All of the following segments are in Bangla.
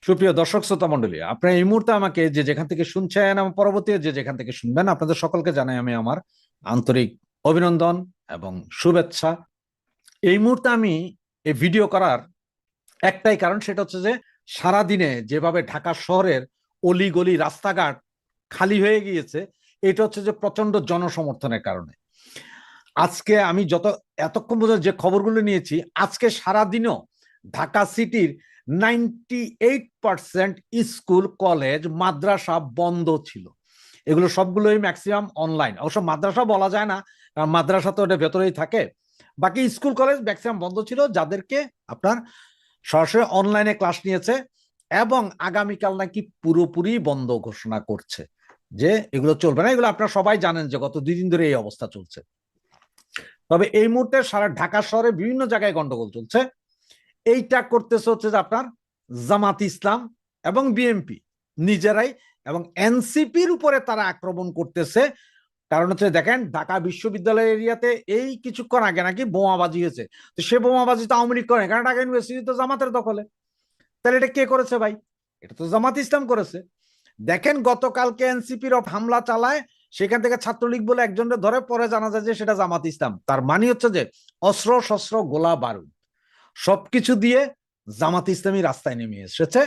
সুপ্রিয় দর্শক শ্রোতা মন্ডলী, আপনারা এই মুহূর্তে আমাকে যে যেখান থেকে শুনছেন এবং পরবর্তী যে যেখান থেকে শুনবেন, আপনাদের সকলকে জানাই আমি আমার আন্তরিক অভিনন্দন এবং শুভেচ্ছা। এই মুহূর্তে আমি এই ভিডিও করার একটাই কারণ, সেটা হচ্ছে যে সারাদিনে যেভাবে ঢাকা শহরের অলিগলি রাস্তাঘাট খালি হয়ে গিয়েছে, এটা হচ্ছে যে প্রচন্ড জনসমর্থনের কারণে। আজকে আমি এতক্ষণ পর্যন্ত যে খবরগুলো নিয়েছি, আজকে সারাদিনও ঢাকা সিটির 98% স্কুল কলেজ মাদ্রাসা বন্ধ ছিল। এগুলো সবগুলোই ম্যাক্সিমাম অনলাইন, অবশ্য মাদ্রাসা বলা যায় না, কারণ মাদ্রাসা তো এটা ভেতরেই থাকে। বাকি স্কুল কলেজ ম্যাক্সিমাম বন্ধ ছিল, যাদেরকে আপনার সরাসরি অনলাইনে ক্লাস নিয়েছে এবং আগামীকাল নাকি পুরোপুরি বন্ধ ঘোষণা করছে, যে এগুলো চলবে না। এগুলো আপনারা সবাই জানেন যে গত 2 দিন ধরে এই অবস্থা চলছে। তবে এই মুহূর্তে সারা ঢাকা শহরে বিভিন্ন জায়গায় গন্ডগোল চলছে। এইটা করতেছে হচ্ছে যে আপনার জামাত ইসলাম এবং বিএনপি নিজেরাই, এবং এনসিপির উপরে তারা আক্রমণ করতেছে। কারণ হচ্ছে দেখেন, ঢাকা বিশ্ববিদ্যালয় এরিয়াতে এই কিছুক্ষণ আগে নাকি বোমাবাজি হয়েছে। তো সে বোমাবাজি তো আওয়ামী লীগ করে, কারণ ঢাকা ইউনিভার্সিটি তো জামাতের দখলে। তাহলে এটা কে করেছে ভাই? এটা তো জামাত ইসলাম করেছে। দেখেন, গতকালকে এনসিপির হামলা চালায়, সেখান থেকে ছাত্রলীগ বলে একজনের ধরে, পরে জানা যায় যে সেটা জামাত ইসলাম। তার মানে হচ্ছে যে অস্ত্র শস্ত্র গোলা বারুদ সবকিছু দিয়ে জামাত ইসলামী রাস্তায় নেমে এসেছে,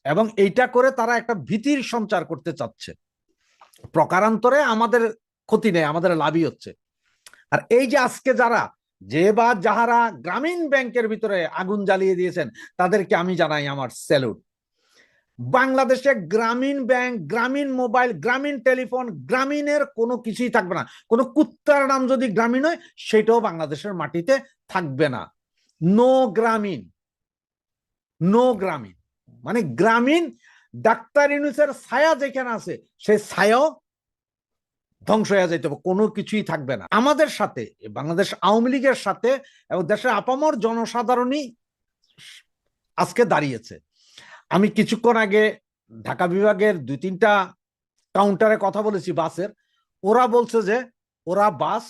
এবং এইটা করে তারা একটা ভীতির সঞ্চার করতে চাচ্ছে। প্রকারান্তরে আমাদের ক্ষতি নেই, আমাদের লাভই হচ্ছে। আর এই যে আজকে যাহারা গ্রামীণ ব্যাংকের ভিতরে আগুন জ্বালিয়ে দিয়েছেন, তাদেরকে আমি জানাই আমার স্যালুট। বাংলাদেশে গ্রামীণ ব্যাংক, গ্রামীণ মোবাইল, গ্রামীণ টেলিফোন, গ্রামীণের কোনো কিছুই থাকবে না। কোনো কুত্তার নাম যদি গ্রামীণ হয়, সেটাও বাংলাদেশের মাটিতে থাকবে না। নো গ্রামীণ, নো গ্রামীণ মানে গ্রামীণ। ডাক্তার ইউনূসের ছায়া যেখানে আছে, সেই ছায়াও ধ্বংস হয়ে যেতে হবে, কোনো কিছুই থাকবে না। আমাদের সাথে বাংলাদেশ আওয়ামী লীগের সাথে এবং দেশের আপামর জনসাধারণই আজকে দাঁড়িয়েছে। আমি কিছুক্ষণ আগে ঢাকা বিভাগের 2-3টা কাউন্টারে কথা বলেছি বাসের। ওরা বলছে যে ওরা বাস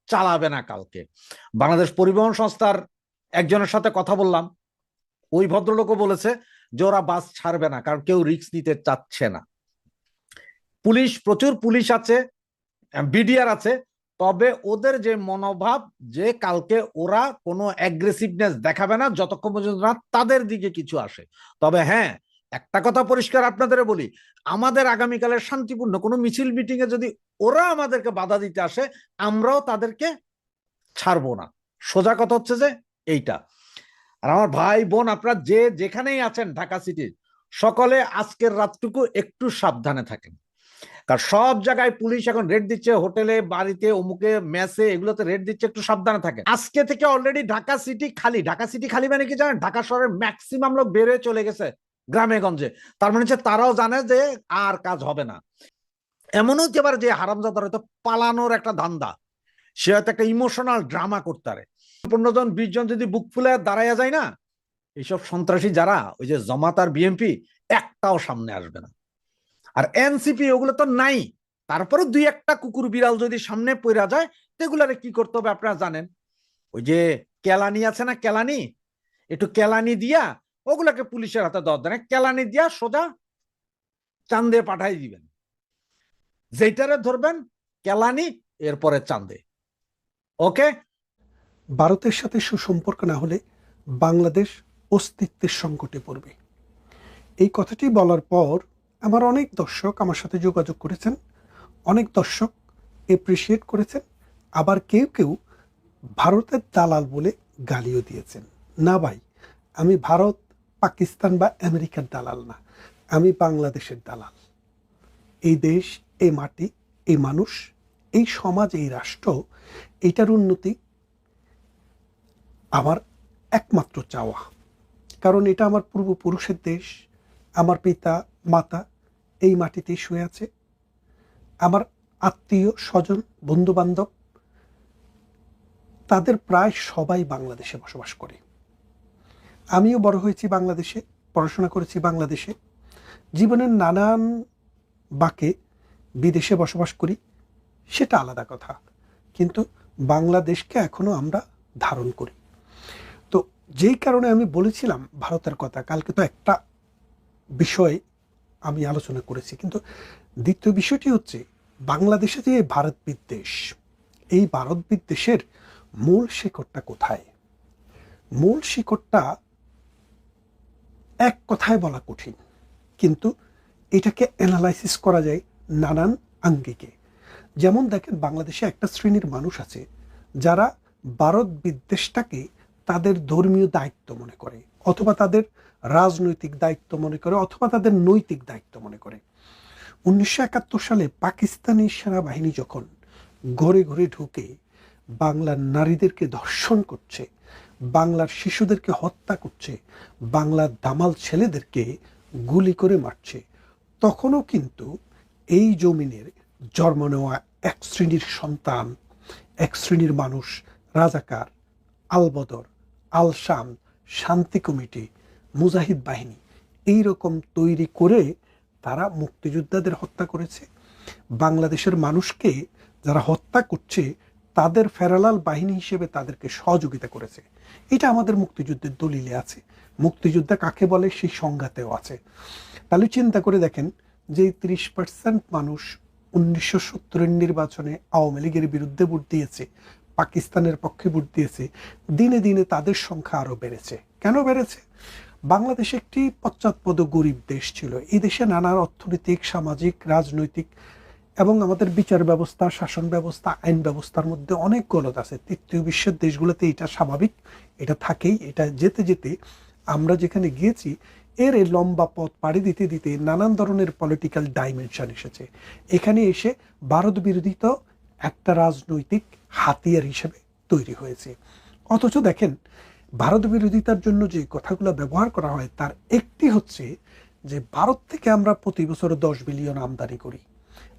চালাবে না কালকে। বাংলাদেশ পরিবহন সংস্থার একজনের সাথে কথা বললাম, ওই ভদ্রলোকও বলেছে যে ওরা বাস ছাড়বে না, কারণ কেউ রিস্ক নিতে চাচ্ছে না। পুলিশ, প্রচুর পুলিশ আছে, বিডিআর আছে, তবে ওদের যে মনোভাব, যে কালকে ওরা কোনো অ্যাগ্রেসিভনেস দেখাবে না যতক্ষণ পর্যন্ত না তাদের দিকে কিছু আসে। তবে হ্যাঁ, একটা কথা পরিষ্কার আপনাদের বলি, আমাদের আগামীকালের শান্তিপূর্ণ কোনো মিছিল মিটিং এ যদি ওরা আমাদেরকে বাধা দিতে আসে, আমরাও তাদেরকে ছাড়বো না। সোজা কথা হচ্ছে যে এইটা। আর আমার ভাই বোন, আপনারা যে যেখানেই আছেন ঢাকা সিটির, সকলে আজকের রাতটুকু একটু সাবধানে থাকেন। কারণ সব জায়গায় পুলিশ এখন রেড দিচ্ছে, হোটেলে, বাড়িতে, অমুকে, মেসে, এগুলোতে রেড দিচ্ছে, একটু সাবধানে থাকে। আজকে থেকে অলরেডি ঢাকা সিটি খালি। ঢাকা সিটি খালি মানে কি জানেন? ঢাকা শহরের ম্যাক্সিমাম লোক বেরোয় চলে গেছে গ্রামে গঞ্জে। তার মানে হচ্ছে তারাও জানে যে আর কাজ হবে না। এমনও হতে পারে যে হারামজাদার হয়তো পালানোর একটা ধান্দা, সে হয়তো একটা ইমোশনাল ড্রামা করতে পারে। 15 জন 20 জন যদি বুক ফুলে দাঁড়াইয়া যায় না, এইসব সন্ত্রাসী যারা, ওই যে জামাত আর বিএনপি, একটাও সামনে আসবে না। আর এনসিপি ওগুলো তো নাই। তারপরে 2-1টা কুকুর বিড়াল যদি সামনে পড়া যায়, সেগুলারে কি করতে হবে আপনারা জানেন। ওই যে কেলানি আছে না, কেলানি, একটু কেলানি দিয়া ওগুলাকে পুলিশের হাতে দেওয়া দেয়, কেলানি দিয়া সোজা চান্দে পাঠাই দিবেন। যেটারে ধরবেন কেলানি, এরপরে চান্দে। ওকে। ভারতের সাথে সুসম্পর্ক না হলে বাংলাদেশ অস্তিত্বের সংকটে পড়বে। এই কথাটি বলার পর আমার অনেক দর্শক আমার সাথে যোগাযোগ করেছেন, অনেক দর্শক এপ্রিসিয়েট করেছেন, আবার কেউ কেউ ভারতের দালাল বলে গালিও দিয়েছেন। না ভাই, আমি ভারত, পাকিস্তান বা আমেরিকার দালাল না, আমি বাংলাদেশের দালাল। এই দেশ, এই মাটি, এই মানুষ, এই সমাজ, এই রাষ্ট্র, এইটার উন্নতি আমার একমাত্র চাওয়া। কারণ এটা আমার পূর্বপুরুষের দেশ। আমার পিতা মাতা এই মাটিতেই শুয়ে আছে। আমার আত্মীয় স্বজন, বন্ধু বান্ধব, তাদের প্রায় সবাই বাংলাদেশে বসবাস করে। আমিও বড় হয়েছি বাংলাদেশে, পড়াশোনা করেছি বাংলাদেশে। জীবনের নানান বাঁকে বিদেশে বসবাস করি, সেটা আলাদা কথা, কিন্তু বাংলাদেশকে এখনো আমরা ধারণ করি। তো যেই কারণে আমি বলেছিলাম ভারতের কথা, কালকে তো একটা বিষয় আমি আলোচনা করেছি, কিন্তু দ্বিতীয় বিষয়টি হচ্ছে বাংলাদেশে যে ভারত বিদ্বেষ, এই ভারত বিদ্বেষের মূল শিকড়টা কোথায়? মূল শিকড়টা এক কথায় বলা কঠিন, কিন্তু এটাকে অ্যানালাইসিস করা যায় নানান আঙ্গিকে। যেমন দেখেন, বাংলাদেশে একটা শ্রেণীর মানুষ আছে যারা ভারত বিদ্বেষটাকে তাদের ধর্মীয় দায়িত্ব মনে করে, অথবা তাদের রাজনৈতিক দায়িত্ব মনে করে, অথবা তাদের নৈতিক দায়িত্ব মনে করে। 1971 সালে পাকিস্তানি সেনাবাহিনী যখন ঘরে ঘরে ঢুকে বাংলার নারীদেরকে ধর্ষণ করছে, বাংলার শিশুদেরকে হত্যা করছে, বাংলার দামাল ছেলেদেরকে গুলি করে মারছে, তখনও কিন্তু এই জমিনের জন্ম নেওয়া এক শ্রেণীর সন্তান, এক শ্রেণীর মানুষ, রাজাকার, আলবদর, আল শাম, শান্তি কমিটি, মুজাহিদ বাহিনী এই রকম তৈরি করে তারা মুক্তিযোদ্ধাদের হত্যা করেছে। বাংলাদেশের মানুষকে যারা হত্যা করছে তাদের ফেরালাল বাহিনী হিসেবে তাদেরকে সহযোগিতা করেছে। এটা আমাদের মুক্তিযুদ্ধের দলিলে আছে। মুক্তিযোদ্ধা কাকে বলে সেই সংজ্ঞাতেও আছে। তাহলে চিন্তা করে দেখেন, যে 30% মানুষ 1970-এর নির্বাচনে আওয়ামী লীগের বিরুদ্ধে ভোট দিয়েছে, পাকিস্তানের পক্ষে ভোট দিয়েছে, দিনে দিনে তাদের সংখ্যা আরো বেড়েছে। কেন বেড়েছে? বাংলাদেশ একটি পশ্চাৎপদ গরিব দেশ ছিল। এই দেশে নানান অর্থনৈতিক, সামাজিক, রাজনৈতিক এবং আমাদের বিচার ব্যবস্থা, শাসন ব্যবস্থা, আইন ব্যবস্থার মধ্যে অনেক গলদ আছে। তৃতীয় বিশ্বের দেশগুলোতে এটা স্বাভাবিক, এটা থাকেই। এটা যেতে যেতে আমরা যেখানে গিয়েছি, এর এই লম্বা পথ পাড়ি দিতে দিতে নানান ধরনের পলিটিক্যাল ডাইমেনশন এসেছে। এখানে এসে ভারত বিরোধী তো একটা রাজনৈতিক হাতিয়ার হিসেবে তৈরি হয়েছে। অথচ দেখেন, ভারত বিরোধিতার জন্য যে কথাগুলো ব্যবহার করা হয় তার একটি হচ্ছে যে ভারত থেকে আমরা প্রতি বছর 10 বিলিয়ন আমদানি করি,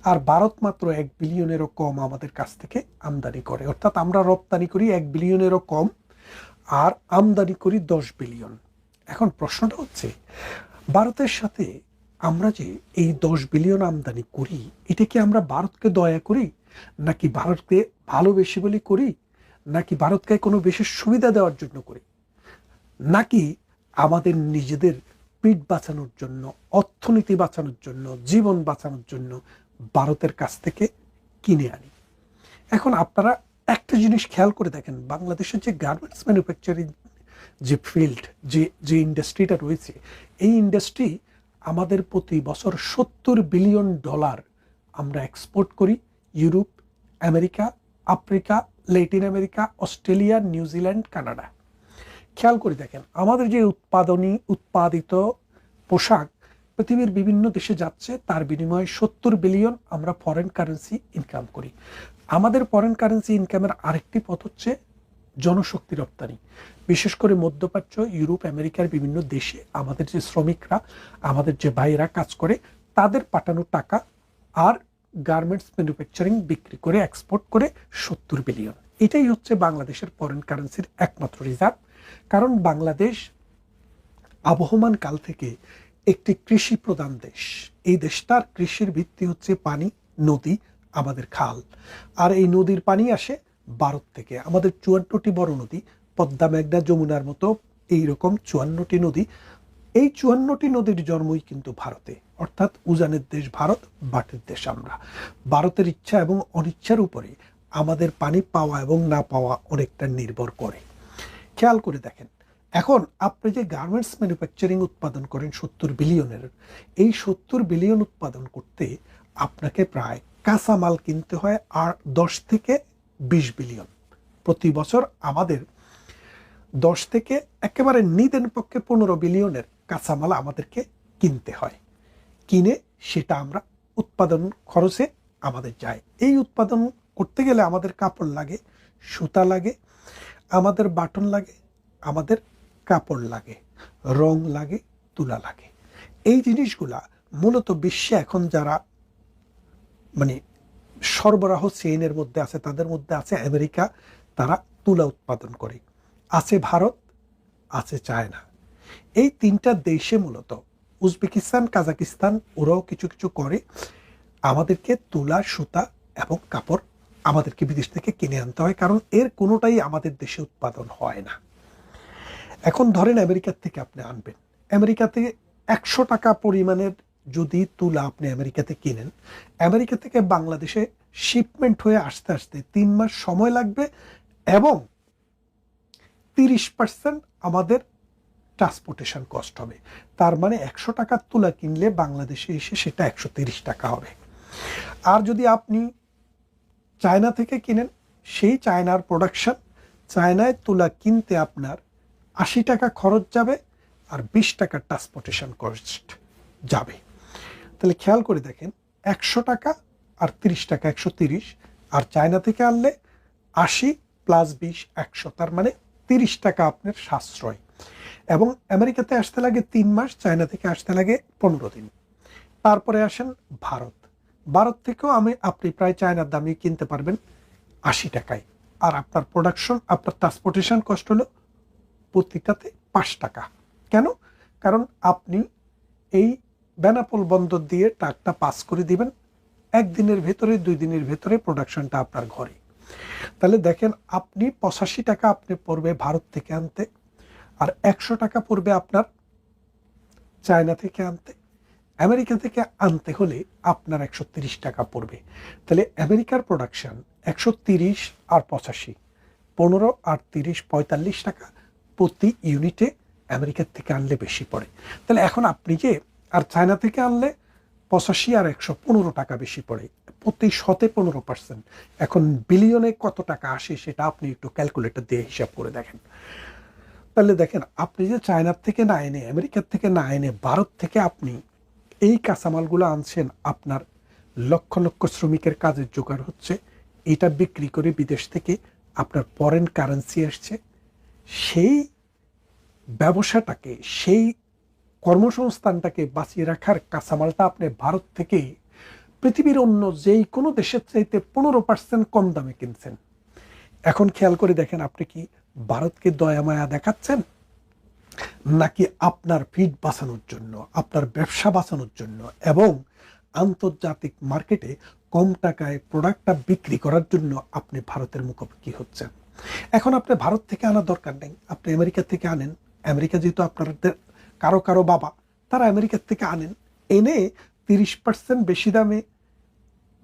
আর ভারত মাত্র 1 বিলিয়নেরও কম আমাদের কাছ থেকে আমদানি করে। অর্থাৎ আমরা রপ্তানি করি 1 বিলিয়নেরও কম আর আমদানি করি 10 বিলিয়ন। এখন প্রশ্নটা হচ্ছে, ভারতের সাথে আমরা যে এই 10 বিলিয়ন আমদানি করি, এটা কি আমরা ভারতকে দয়া করি, নাকি ভারতকে ভালোবেসে বলে করি, নাকি ভারতকে কোনো বিশেষ সুবিধা দেওয়ার জন্য করি, নাকি আমাদের নিজেদের পিঠ বাঁচানোর জন্য, অর্থনীতি বাঁচানোর জন্য, জীবন বাঁচানোর জন্য ভারতের কাছ থেকে কিনে আনি? এখন আপনারা একটা জিনিস খেয়াল করে দেখেন, বাংলাদেশের যে গার্মেন্টস ম্যানুফ্যাকচারিং যে ফিল্ড, যে ইন্ডাস্ট্রিটা রয়েছে, এই ইন্ডাস্ট্রি আমাদের প্রতি বছর $70 বিলিয়ন আমরা এক্সপোর্ট করি Europe, America, Africa, Latin America, Australia, New Zealand, Canada. খেয়াল করে দেখেন, আমাদের যে উৎপাদিত পোশাক পৃথিবীর বিভিন্ন দেশে যাচ্ছে, তার বিনিময়ে 70 বিলিয়ন আমরা ফরেন কারেন্সি ইনকাম করি। আমাদের ফরেন কারেন্সি ইনকামের আরেকটি পথ হচ্ছে জনশক্তি রপ্তানি। বিশেষ করে মধ্যপ্রাচ্য, ইউরোপ, আমেরিকার বিভিন্ন দেশে আমাদের যে শ্রমিকরা, আমাদের যে ভাইরা কাজ করে, তাদের পাঠানো টাকা আর গার্মেন্টস ম্যানুফ্যাকচারিং বিক্রি করে, এক্সপোর্ট করে 70 বিলিয়ন। এটাই হচ্ছে বাংলাদেশের ফরেন কারেন্সির একমাত্র রিজার্ভ। কারণ বাংলাদেশ আবহমান কাল থেকে একটি কৃষি প্রধান দেশ। এই দেশটার কৃষির ভিত্তি হচ্ছে পানি, নদী, আমাদের খাল। আর এই নদীর পানি আসে ভারত থেকে। আমাদের 54টি বড় নদী, পদ্মা, মেঘনা, যমুনার মতো এইরকম 54টি নদী। এই 54টি নদীর জন্মই কিন্তু ভারতে। অর্থাৎ উজানের দেশ ভারত, বাটের দেশ আমরা। ভারতের ইচ্ছা এবং অনিচ্ছার উপরে আমাদের পানি পাওয়া এবং না পাওয়া অনেকটা নির্ভর করে। খেয়াল করে দেখেন, এখন আপনি যে গার্মেন্টস ম্যানুফ্যাকচারিং উৎপাদন করেন 70 বিলিয়নের, এই 70 বিলিয়ন উৎপাদন করতে আপনাকে প্রায় কাঁচামাল কিনতে হয় আর 10 থেকে 20 বিলিয়ন প্রতি বছর। আমাদের 10 থেকে একেবারে নিদেন পক্ষে 15 বিলিয়নের কাঁচামাল আমাদেরকে কিনতে হয়। কিনে সেটা আমরা উৎপাদন খরচে আমাদের যায়। এই উৎপাদন করতে গেলে আমাদের কাপড় লাগে, সুতা লাগে, আমাদের বাটন লাগে, আমাদের কাপড় লাগে, রং লাগে, তুলা লাগে। এই জিনিসগুলা মূলত বিশ্বে এখন যারা মানে সরবরাহ চেইনের মধ্যে আছে, তাদের মধ্যে আছে আমেরিকা, তারা তুলা উৎপাদন করে, আছে ভারত, আছে চায়না। এই 3টা দেশে মূলত, উজবেকিস্তান, কাজাকিস্তান, ওরাও কিছু কিছু করে, আমাদেরকে তুলা, সুতা এবং কাপড় আমাদেরকে বিদেশ থেকে কিনে আনতে হয়, কারণ এর কোনোটাই আমাদের দেশে উৎপাদন হয় না। এখন ধরেন আমেরিকার থেকে আপনি আনবেন, আমেরিকাতে 100 টাকা পরিমাণের যদি তুলা আপনি আমেরিকাতে কিনেন, আমেরিকা থেকে বাংলাদেশে শিপমেন্ট হয়ে আসতে আসতে 3 মাস সময় লাগবে এবং 30% আমাদের ট্রান্সপোর্টেশন কস্ট হবে। তার মানে 100 টাকার তুলা কিনলে বাংলাদেশে এসে সেটা 130 টাকা হবে। আর যদি আপনি চায়না থেকে কিনেন, সেই চায়নার প্রোডাকশন, চায়নায় তুলা কিনতে আপনার 80 টাকা খরচ যাবে আর 20 টাকা ট্রান্সপোর্টেশন কস্ট যাবে। তাহলে খেয়াল করে দেখেন, 100 টাকা আর 30 টাকা 130, আর চায়না থেকে আনলে 80 প্লাস 20 100, তার মানে 30 টাকা আপনার সাশ্রয়। এবং আমেরিকাতে আসতে লাগে 3 মাস, চায়না থেকে আসতে লাগে 15 দিন। তারপরে আসেন ভারত। ভারত থেকেও আপনি প্রায় চায়নার দামে কিনতে পারবেন 80 টাকায়, আর আপনার প্রোডাকশন, আপনার ট্রান্সপোর্টেশন কস্ট হলো প্রতিটাতে 5 টাকা। কেন? কারণ আপনি এই বেনাপোল বন্দর দিয়ে ট্রাকটা পাস করে দিবেন, 1 দিনের ভেতরে 2 দিনের ভেতরে প্রোডাকশনটা আপনার ঘরে। তাহলে দেখেন, আপনি 85 টাকা আপনি পড়বে ভারত থেকে আনতে, আর 100 টাকা পড়বে আপনার চায়না থেকে আনতে। আমেরিকা থেকে আনতে হলে আপনার 130 টাকা পড়বে। তাহলে আমেরিকার প্রোডাকশন 130 আর 85, 15 আর 30 45 টাকা প্রতি ইউনিটে আমেরিকার থেকে আনলে বেশি পড়ে। তাহলে এখন আপনি যে, আর চায়না থেকে আনলে 85 আর 115 টাকা বেশি পড়ে, প্রতি 15%। এখন বিলিয়নে কত টাকা আসে সেটা আপনি একটু ক্যালকুলেটর দিয়ে হিসাব করে দেখেন। তাহলে দেখেন, আপনি যে চায়নার থেকে না এনে, আমেরিকার থেকে না এনে ভারত থেকে আপনি এই কাঁচামালগুলো আনছেন, আপনার লক্ষ লক্ষ শ্রমিকের কাজের জোগাড় হচ্ছে, এটা বিক্রি করে বিদেশ থেকে আপনার ফরেন কারেন্সি আসছে, সেই ব্যবসাটাকে, সেই কর্মসংস্থানটাকে বাঁচিয়ে রাখার কাঁচামালটা আপনি ভারত থেকে পৃথিবীর অন্য যেই কোনো দেশের চাইতে 15% কম দামে কিনছেন। এখন খেয়াল করে দেখেন, আপনি কি ভারতকে দয়া মায়া দেখাচ্ছেন, নাকি আপনার ফিড বাঁচানোর জন্য, আপনার ব্যবসা বাঁচানোর জন্য এবং আন্তর্জাতিক মার্কেটে কম টাকায় প্রোডাক্টটা বিক্রি করার জন্য আপনি ভারতের মুখোমুখি হচ্ছেন? এখন আপনি ভারত থেকে আনার দরকার নেই, আপনি আমেরিকা থেকে আনেন। আমেরিকা যেহেতু আপনাদের কারো কারো বাবা, তারা আমেরিকার থেকে আনেন, এনে 30% বেশি দামে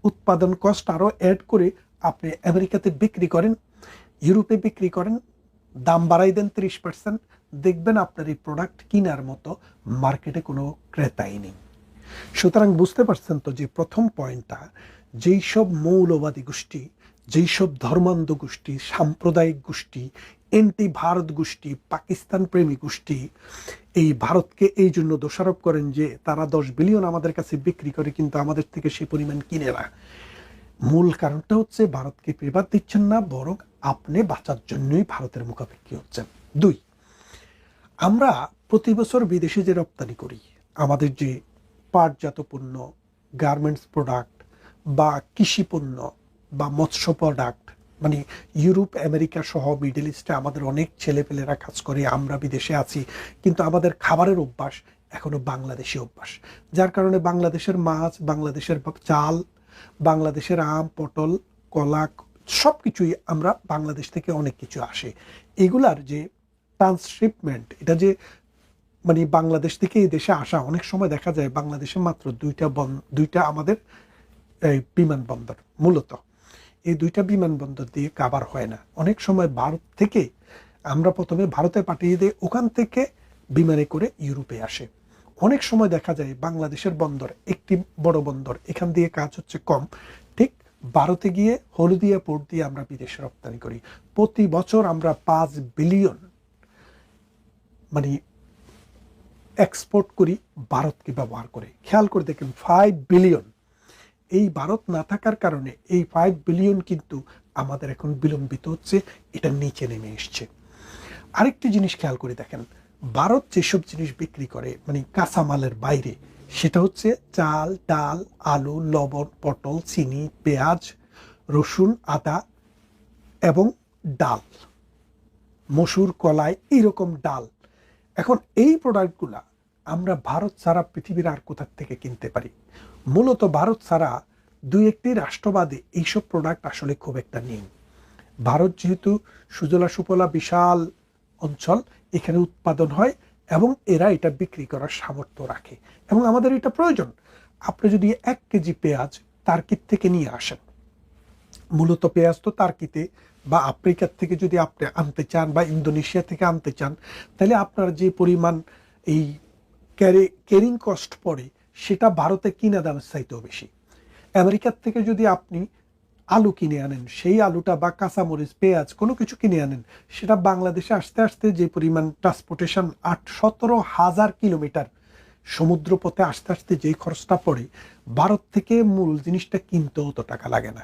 উৎপাদন কস্ট আরও অ্যাড করে আপনি আমেরিকাতে বিক্রি করেন, ইউরোপে বিক্রি করেন, দাম বাড়াই দেন 30%, দেখবেন আপনার এই প্রোডাক্ট কেনার মতো মার্কেটে কোনো ক্রেতাই নেই। সুতরাং বুঝতে পারছেন তো যে প্রথম পয়েন্টটা, যেই সব মৌলবাদী গোষ্ঠী, যেই সব ধর্মান্ধ গোষ্ঠী, সাম্প্রদায়িক গোষ্ঠী, এন্টি ভারত গোষ্ঠী, পাকিস্তান প্রেমী গোষ্ঠী এই ভারতকে এই জন্য দোষারোপ করেন যে তারা 10 বিলিয়ন আমাদের কাছে বিক্রি করে কিন্তু আমাদের থেকে সেই পরিমাণ কিনে না, মূল কারণটা হচ্ছে ভারতকে পেবাদ দিচ্ছেন না, বরং আপনি বাঁচার জন্যই ভারতের মুখাপেক্ষী হচ্ছেন। 2, আমরা প্রতি বছর বিদেশে যে রপ্তানি করি, আমাদের যে পাটজাত পণ্য, গার্মেন্টস প্রোডাক্ট বা কৃষি পণ্য বা মৎস্য প্রোডাক্ট, মানে ইউরোপ আমেরিকা সহ মিডল ইস্টে আমাদের অনেক ছেলেপেলেরা কাজ করে, আমরা বিদেশে আছি, কিন্তু আমাদের খাবারের অভ্যাস এখনো বাংলাদেশি অভ্যাস, যার কারণে বাংলাদেশের মাছ, বাংলাদেশের চাল, বাংলাদেশের আম, পটল, কলা, সব কিছুই আমরা বাংলাদেশ থেকে অনেক কিছু আসে, এগুলার যে ট্রান্সশিপমেন্ট, এটা যে মানে বাংলাদেশ থেকে এই দেশে আসা, অনেক সময় দেখা যায় বাংলাদেশে মাত্র 2টা আমাদের বিমানবন্দর, মূলত এই 2টা বিমানবন্দর দিয়ে কাভার হয় না। অনেক সময় ভারত থেকে আমরা প্রথমে ভারতে পাঠিয়ে দিই, ওখান থেকে বিমানে করে ইউরোপে আসে। অনেক সময় দেখা যায় বাংলাদেশের বন্দর একটি বড় বন্দর, এখান দিয়ে কাজ হচ্ছে কম, ঠিক ভারতে গিয়ে হলদিয়া পোর্ট দিয়ে আমরা বিদেশে রপ্তানি করি। প্রতি বছর আমরা 5 বিলিয়ন মানে এক্সপোর্ট করি ভারতকে ব্যবহার করে। খেয়াল করে দেখেন, 5 বিলিয়ন। এই ভারত না থাকার কারণে এই 5 বিলিয়ন কিন্তু আমাদের এখন বিলম্বিত হচ্ছে, এটা নিচে নেমে এসছে। আরেকটি জিনিস খেয়াল করে দেখেন, ভারত যেসব জিনিস বিক্রি করে মানে কাঁচামালের বাইরে, সেটা হচ্ছে চাল, ডাল, আলু, লবণ, পটল, চিনি, পেঁয়াজ, রসুন, আদা এবং ডাল, মসুর, কলাই, এইরকম ডাল। এখন এই প্রোডাক্টগুলা আমরা ভারত ছাড়া পৃথিবীর আর কোথার থেকে কিনতে পারি? মূলত ভারত ছাড়া 2-1টি রাষ্ট্রবাদে এইসব প্রোডাক্ট আসলে খুব একটা নেই। ভারত যেহেতু সুজলা সুফলা বিশাল অঞ্চল, এখানে উৎপাদন হয় এবং এরা এটা বিক্রি করার সামর্থ্য রাখে এবং আমাদের এটা প্রয়োজন। আপনি যদি 1 কেজি পেঁয়াজ টার্কি থেকে নিয়ে আসেন, মূলত পেঁয়াজ তো টার্কিতে বা আফ্রিকার থেকে যদি আপনি আনতে চান বা ইন্দোনেশিয়া থেকে আনতে চান, তাহলে আপনার যে পরিমাণ এই ক্যারিং কস্ট পড়ে সেটা ভারতে কিনা দামের চাইতেও বেশি। আমেরিকার থেকে যদি আপনি আলু কিনে আনেন, সেই আলুটা বা কাঁচামরিচ পেঁয়াজ কোনো কিছু কিনে আনেন, সেটা বাংলাদেশে আসতে আসতে যে পরিমাণ ট্রান্সপোর্টেশন 17,000 কিলোমিটার সমুদ্র পথে আসতে আসতে যেই খরচটা পড়ে, ভারত থেকে মূল জিনিসটা কিনতে অত টাকা লাগে না।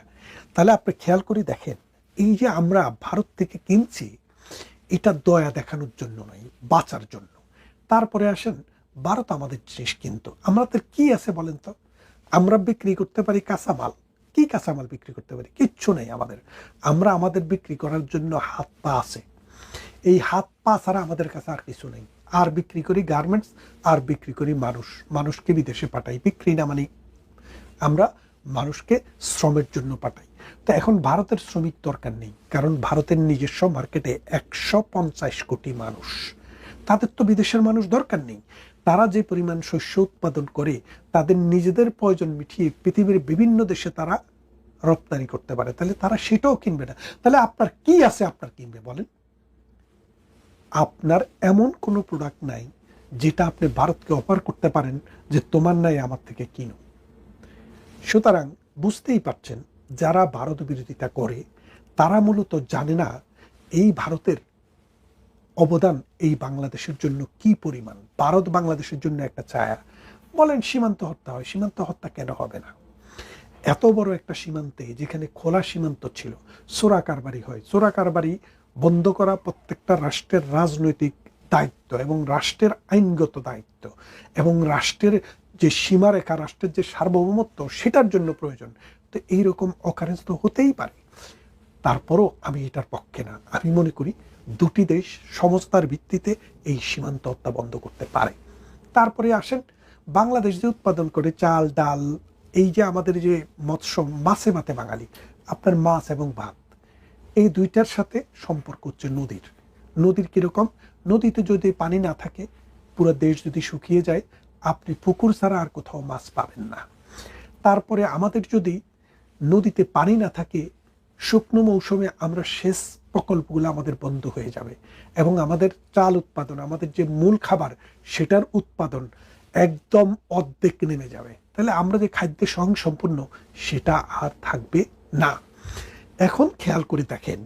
তাহলে আপনি খেয়াল করে দেখেন, এই যে আমরা ভারত থেকে কিনছি, এটা দয়া দেখানোর জন্য নয়, বাঁচার জন্য। তারপরে আসেন, ভারত আমাদের জিনিস কিনতো, আমাদের কি আছে বলেন তো? আমরা বিক্রি করতে পারি কাঁচামাল। কি কাঁচামাল বিক্রি করতে পারি? কিচ্ছু নেই আমাদের। আমরা আমাদের বিক্রি করার জন্য হাত পা আছে, এই হাত পা ছাড়া আমাদের কাছে আর কিছু নেই। আর বিক্রি করি গার্মেন্টস, আর বিক্রি করি মানুষকে বিদেশে পাঠাই। বিক্রি না মানে আমরা মানুষকে শ্রমের জন্য পাঠাই। তো এখন ভারতের শ্রমিক দরকার নেই, কারণ ভারতের নিজস্ব মার্কেটে 150 কোটি মানুষ, তাদের তো বিদেশের মানুষ দরকার নেই। তারা যে পরিমাণ শস্য উৎপাদন করে তাদের নিজেদের প্রয়োজন মিটিয়ে পৃথিবীর বিভিন্ন দেশে তারা রপ্তানি করতে পারে, তাহলে তারা সেটাও কিনবে না। তাহলে আপনার কি আছে আপনার কিনবে বলেন? আপনার এমন কোনো প্রোডাক্ট নাই যেটা আপনি ভারতকে অফার করতে পারেন যে তোমার নাই, আমার থেকে কিনো। সুতরাং বুঝতেই পারছেন, যারা ভারত বিরোধিতা করে তারা মূলত জানে না এই ভারতের অবদান এই বাংলাদেশের জন্য কি পরিমাণ। ভারত বাংলাদেশের জন্য একটা ছায়া। বলেন সীমান্ত হত্যা হয়, সীমান্ত হত্যা কেন হবে না? এত বড় একটা সীমান্তে, যেখানে খোলা সীমান্ত ছিল, চোরা কারবারি হয়। চোরা কারবারি বন্ধ করা প্রত্যেকটা রাষ্ট্রের রাজনৈতিক দায়িত্ব এবং রাষ্ট্রের আইনগত দায়িত্ব, এবং রাষ্ট্রের যে সীমারেখা, রাষ্ট্রের যে সার্বভৌমত্ব, সেটার জন্য প্রয়োজন। তো এইরকম অকারেন্স তো হতেই পারে। তারপরও আমি এটার পক্ষে না। আমি মনে করি দুটি দেশ সমঝোতার ভিত্তিতে এই সীমান্ত হত্যা বন্ধ করতে পারে। তারপরে আসেন, বাংলাদেশ যে উৎপাদন করে চাল ডাল, এই যে আমাদের যে মৎস্য, মাছে ভাতে বাঙালি, আপনার মাছ এবং ভাত, এই দুইটার সাথে সম্পর্ক হচ্ছে নদীর। নদীর কীরকম? নদীতে যদি পানি না থাকে, পুরো দেশ যদি শুকিয়ে যায়, আপনি পুকুর ছাড়া আর কোথাও মাছ পাবেন না। তারপরে আমাদের যদি নদীতে পানি না থাকে, শুকনো মৌসুমে আমরা সেচ প্রকল্পগুলো আমাদের বন্ধ হয়ে যাবে, এবং আমাদের চাল উৎপাদন, আমাদের যে মূল খাবার, সেটার উৎপাদন একদম অর্ধেক নেমে যাবে। তাহলে আমরা যে খাদ্যে স্বয়ংসম্পূর্ণ, সেটা আর থাকবে না। এখন খেয়াল করে দেখেন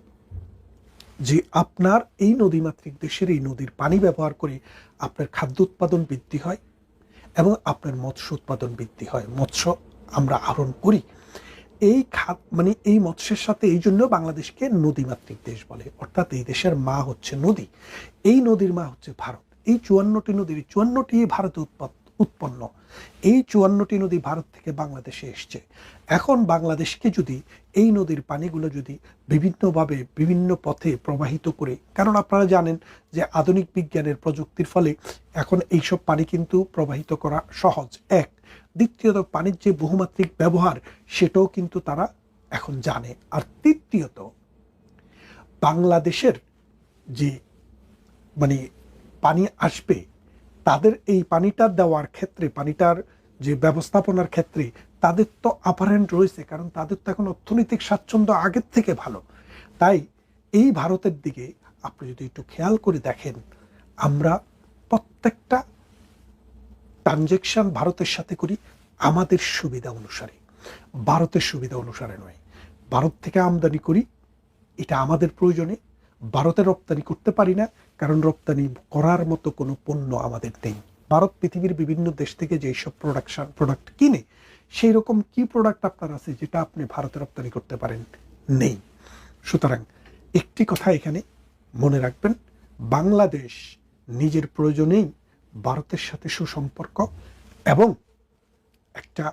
যে আপনার এই নদীমাতৃক দেশের এই নদীর পানি ব্যবহার করে আপনার খাদ্য উৎপাদন বৃদ্ধি হয় এবং আপনার মৎস্য উৎপাদন বৃদ্ধি হয়। মৎস্য আমরা আহরণ করি। এই মানে এই মৎস্যের সাথে, এই জন্য বাংলাদেশকে নদীমাতৃক দেশ বলে, অর্থাৎ এই দেশের মা হচ্ছে নদী, এই নদীর মা হচ্ছে ভারত। এই 54টি নদীর 54টি ভারতে উৎপন্ন। এই 54টি নদী ভারত থেকে বাংলাদেশে এসছে। এখন বাংলাদেশকে যদি এই নদীর পানিগুলো যদি বিভিন্নভাবে বিভিন্ন পথে প্রবাহিত করে, কারণ আপনারা জানেন যে আধুনিক বিজ্ঞানের প্রযুক্তির ফলে এখন এইসব পানি কিন্তু প্রবাহিত করা সহজ, এক। দ্বিতীয়ত, পানির যে বহুমাত্রিক ব্যবহার, সেটাও কিন্তু তারা এখন জানে। আর তৃতীয়ত, বাংলাদেশের যে মানে পানি আসবে, তাদের এই পানিটা দেওয়ার ক্ষেত্রে, পানিটার যে ব্যবস্থাপনার ক্ষেত্রে তাদের তো আপারেন্ট রয়েছে, কারণ তাদের তো এখন অর্থনৈতিক স্বাচ্ছন্দ্য আগের থেকে ভালো। তাই এই ভারতের দিকে আপনি যদি একটু খেয়াল করে দেখেন, আমরা প্রত্যেকটা ট্রানজেকশন ভারতের সাথে করি আমাদের সুবিধা অনুসারে, ভারতের সুবিধা অনুসারে নয়। ভারত থেকে আমদানি করি, এটা আমাদের প্রয়োজনে। ভারতে রপ্তানি করতে পারি না, কারণ রপ্তানি করার মতো কোনো পণ্য আমাদের নেই। ভারত পৃথিবীর বিভিন্ন দেশ থেকে যেই সব প্রোডাক্ট কিনে, সেই রকম কি প্রোডাক্ট আপনার আছে যেটা আপনি ভারতে রপ্তানি করতে পারেন? নেই। সুতরাং একটি কথা এখানে মনে রাখবেন, বাংলাদেশ নিজের প্রয়োজনেই ভারতের সাথে সুসম্পর্ক এবং একটা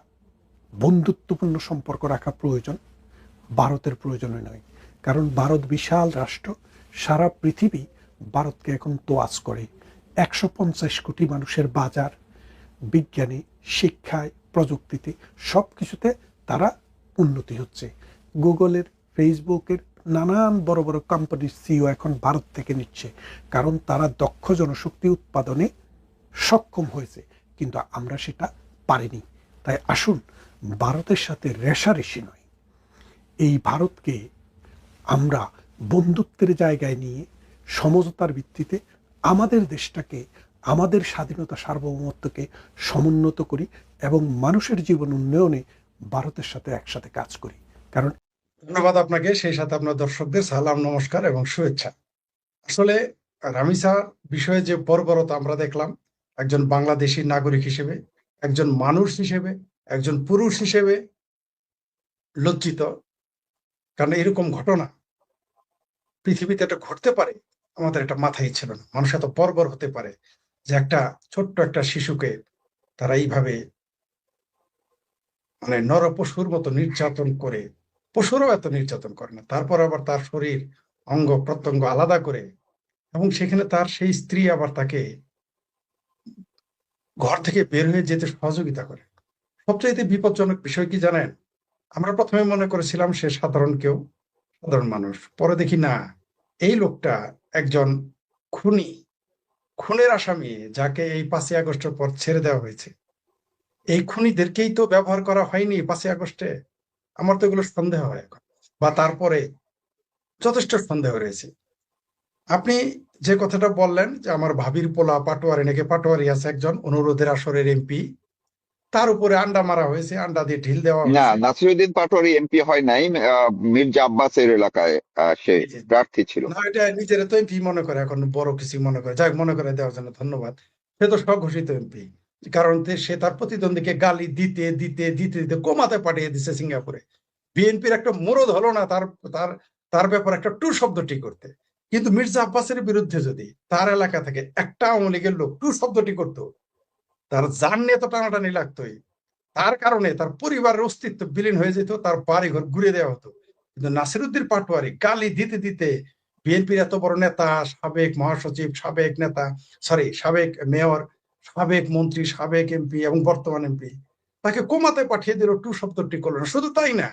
বন্ধুত্বপূর্ণ সম্পর্ক রাখা প্রয়োজন, ভারতের প্রয়োজনে নয়। কারণ ভারত বিশাল রাষ্ট্র, সারা পৃথিবী ভারতকে এখন তোয়াজ করে। 150 কোটি মানুষের বাজার, বিজ্ঞানে, শিক্ষায়, প্রযুক্তিতে, সব কিছুতে তারা উন্নতি হচ্ছে। গুগলের, ফেসবুকের, নানান বড় বড় কোম্পানির সিইও এখন ভারত থেকে নিচ্ছে, কারণ তারা দক্ষ জনশক্তি উৎপাদনে সক্ষম হয়েছে, কিন্তু আমরা সেটা পারিনি। তাই আসুন, ভারতের সাথে রেষারেষি নয়, এই ভারতকে আমরা বন্ধুত্বের জায়গায় নিয়ে সমঝোতার ভিত্তিতে আমাদের দেশটাকে, আমাদের স্বাধীনতা সার্বভৌমত্বকে সমুন্নত করি এবং মানুষের জীবন উন্নয়নে ভারতের সাথে একসাথে কাজ করি। কারণ ধন্যবাদ আপনাকে, সেই সাথে আপনার দর্শকদের সালাম, নমস্কার এবং শুভেচ্ছা। আসলে রামিসার বিষয়ে যে বর্বরতা আমরা দেখলাম, একজন বাংলাদেশী নাগরিক হিসেবে, একজন মানুষ হিসেবে, একজন পুরুষ হিসেবে লজ্জিত। কারণ এরকম ঘটনা পৃথিবীতে একটা ঘটতে পারে আমাদের একটা মাথায় ছিল না। মানুষ এত বর্বর হতে পারে যে একটা ছোট্ট একটা শিশুকে তারা এইভাবে মানে নরপশুর মতো নির্যাতন করে। পশুরাও এত নির্যাতন করে না, তারপর আবার তার শরীর অঙ্গ প্রত্যঙ্গ আলাদা করে, এবং সেখানে তার সেই স্ত্রী আবার তাকে ঘর থেকে বের হয়ে যেতে সহযোগিতা করে। সবচাইতে বিপজ্জনক বিষয় কি জানেন? আমরা প্রথমে মনে করেছিলাম সে সাধারণ কেউ, সাধারণ মানুষ। পরে দেখি না, এই লোকটা একজন খুনি, খুনের আসামি, যাকে এই 5ই আগস্টের পর ছেড়ে দেওয়া হয়েছে। এই খুনিদেরকেই তো ব্যবহার করা হয়নি 5ই আগস্টে। আমার তো এগুলো সন্দেহ হয় এখন, বা তারপরে যথেষ্ট সন্দেহ রয়েছে। আপনি যে কথাটা বললেন যে আমার ভাবির পোলা পাটোয়ারি, নাকি পাটোয়ারি আছে একজন অনুরোধের আসরের এমপি, তার উপরে আন্ডা মারা হয়েছে, আন্ডা দিয়ে ঢিল দেওয়া না, হয়েছে। নাসিরুদ্দিন পাটোয়ারি এমপি হয় নাই। মির্জা আব্বাসের এলাকায় সে জি, জি, জি। প্রার্থী ছিল। না, এটা নিজের তো এমপি মনে করে, এখন বড় কিছু মনে করে, যাক, মনে করে দেওয়ার জন্য ধন্যবাদ। সে তো স্বঘোষিত এমপি, কারণ সে তার প্রতিদ্বন্দ্বীকে গালি দিতে দিতে দিতে দিতে কোমাতে পাঠিয়ে দিচ্ছে সিঙ্গাপুরে। বিএনপির একটা মুরদ হলো না তার তার তার ব্যাপারে একটা টু শব্দটি করতে। কিন্তু মির্জা আব্বাসের বিরুদ্ধে যদি তার এলাকা থেকে একটা আওয়ামী লীগের লোক টু শব্দটি করতো, তার জান নিয়ে তো টানাটানি লাগতোই। তার কারণে তার পরিবারের অস্তিত্ব বিলীন হয়ে যেত, তার বাড়িঘর ঘুরে দেওয়া হতো। কিন্তু নাসিরুদ্দিন পাটোয়ারি গালি দিতে দিতে বিএনপির এত বড় নেতা, সাবেক মহাসচিব, সাবেক নেতা, সরি সাবেক মেয়র, সাবেক মন্ত্রী, সাবেক এমপি এবং বর্তমান এমপি, তাকে কোমাতে পাঠিয়ে দিল, টু শব্দটি করলো না। শুধু তাই না,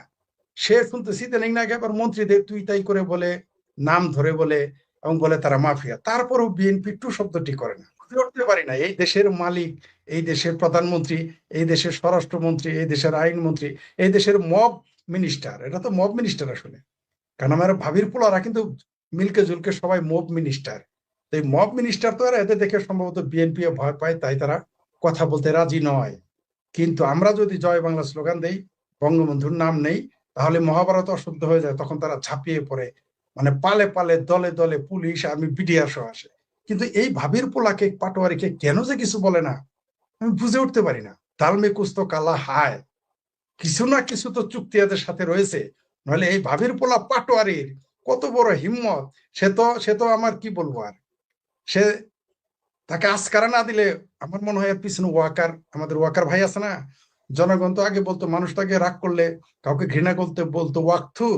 সে শুনতেছি দেন না আবার মন্ত্রীদের তুই তাই করে বলে, নাম ধরে বলে, এবং বলে তারা মাফিয়া। তারপরও বিএনপি টু শব্দটি করে না। বুঝে উঠতে পারি না, এই দেশের মালিক, এই দেশের প্রধানমন্ত্রী, এই দেশের স্বরাষ্ট্রমন্ত্রী, এই দেশের আইনমন্ত্রী, এই দেশের মব মিনিস্টার, এটা তো মব মিনিস্টার আসলে। কারণ আমার ভাবির পোলারা কিন্তু মিলকে জুলকে সবাই মব মিনিস্টার। এই মব মিনিস্টার তো আর এদের দেখে সম্ভবত বিএনপি ভয় পায়, তাই তারা কথা বলতে রাজি নয়। কিন্তু আমরা যদি জয় বাংলা স্লোগান দেই, বঙ্গবন্ধুর নাম নেই, তাহলে মহাভারত অশুদ্ধ হয়ে যায়। তখন তারা ঝাঁপিয়ে পড়ে, মানে পালে পালে দলে দলে পুলিশ আর্মি বিডিআর সহ আসে। কিন্তু এই ভাবির পোলাকে পাটোয়ারিকে কেন যে কিছু বলে না, আমি বুঝে উঠতে পারি না। তালমে কুস্তো কালা হায়, কিছু না কিছু তো চুক্তি এদের সাথে রয়েছে। নইলে এই ভাবির পোলা পাটোয়ারির কত বড় হিম্মত! সে তো আমার কি বলবো আর, সে তাকে আস্কারা না দিলে আমার মনে হয় এর পিছনে ওয়াকার, আমাদের ওয়াকার ভাই আছে না, জনগণ তো আগে বলতো মানুষ তাকে রাগ করলে, কাউকে ঘৃণা করতে বলতো ওয়াক থু।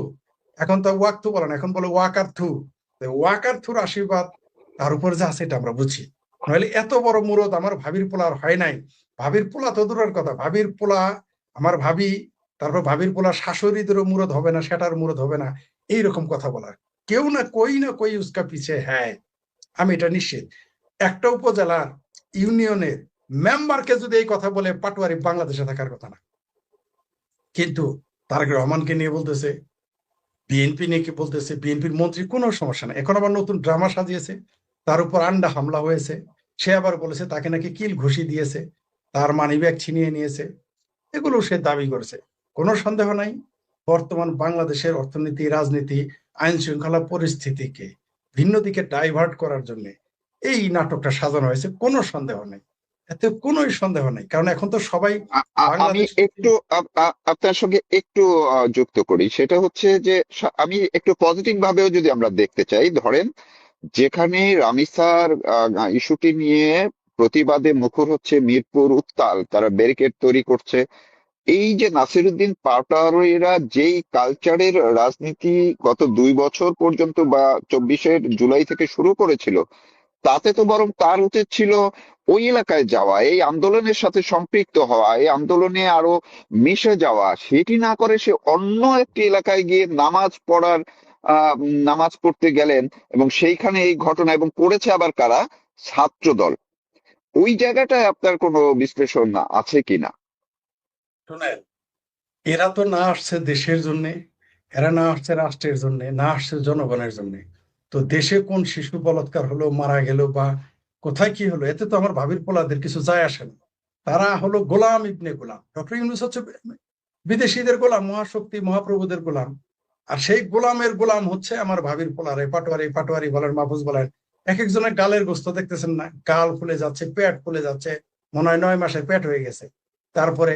এখন তো ওয়াক থু বলে না, এখন বলে ওয়াকার থু। ওয়াকার থুর আশীর্বাদ তার উপর যে আছে এটা আমরা বুঝি। নইলে এত বড় মুরদ আমার ভাবির পোলা আর হয় নাই। ভাবির পোলা তো দূরের কথা, ভাবির পোলা, আমার ভাবি, তারপর ভাবির পোলা শাশুড়িদেরও মুরদ হবে না, সেটার মুরদ হবে না, এইরকম কথা বলার কেউ না কই উস্কা পিছে, হ্যাঁ, আমি এটা নিশ্চিত। একটা উপজেলার ইউনিয়নের মেম্বারকে যদি এই কথা বলে, পাটোয়ারি বাংলাদেশে থাকার কথা না। কিন্তু তারেক রহমানকে নিয়ে বলতেছে, বিএনপি নিয়ে কি বলতেছে, বিএনপির মন্ত্রী, কোনো সমস্যা না। এখন আবার নতুন ড্রামা সাজিয়েছে, তার উপর আন্ডা হামলা হয়েছে, সে আবার বলেছে তাকে নাকি কিল ঘুষি দিয়েছে, তার মানিব্যাগ ছিনিয়ে নিয়েছে। এগুলো সে দাবি করেছে। কোনো সন্দেহ নাই, বর্তমান বাংলাদেশের অর্থনীতি, রাজনীতি, আইন শৃঙ্খলা পরিস্থিতিকে ভিন্ন দিকে ডাইভার্ট করার জন্য এই নাটকটা সাজানো হয়েছে, কোনো সন্দেহ নেই, এতে কোনো সন্দেহ নেই। কারণ এখন তো সবাই আমি বাংলাদেশ, একটু আপনার সঙ্গে একটু যুক্ত করি। সেটা হচ্ছে যে আমি একটু পজিটিভ ভাবেও যদি আমরা দেখতে চাই, ধরেন যেখানে রামিসার ইস্যুটি নিয়ে প্রতিবাদে মুখর হচ্ছে মিরপুর উত্তাল, তারা ব্যারিকেড তৈরি করছে। এই যে নাসিরুদ্দিন পাটোয়ারিরা যেই কালচারের রাজনীতি গত 2 বছর পর্যন্ত বা 24শে জুলাই থেকে শুরু করেছিল, তাতে তো বরং তার উচিত ছিল ওই এলাকায় যাওয়া, এই আন্দোলনের সাথে সম্পৃক্ত হওয়া, এই আন্দোলনে আরো মিশে যাওয়া। সেটি না করে সে অন্য একটি এলাকায় গিয়ে নামাজ পড়ার নামাজ পড়তে গেলেন, এবং সেইখানে এই ঘটনা, এবং করেছে আবার কারা? ছাত্র দল। ওই জায়গাটায় আপনার কোনো বিশ্লেষণ আছে কিনা? শোনেন, এরা তো না আসছে দেশের জন্য, এরা না আসছে রাষ্ট্রের জন্য, না আসছে জনগণের জন্য। তো দেশে কোন শিশু বলাৎকার হলো, মারা গেল, বা কোথায় কি হলো, এতে তো আমার ভাবির পোলাদের কিছু যায় আসে না। তারা হলো গোলাম ইবনে গোলাম। ডক্টর ইউনূস হচ্ছে বিদেশিদের গোলাম, মহাশক্তি মহাপ্রভুদের গোলাম। আর সেই গোলামের গোলাম হচ্ছে আমার ভাবির পোলারে, পাটোয়ারি পাটোয়ারি বলেন, মাহফুজ বলেন। এক একজনের গালের গোস্ত দেখতেছেন না, গাল ফুলে যাচ্ছে, পেট ফুলে যাচ্ছে, মনে হয় 9 মাসের পেট হয়ে গেছে। তারপরে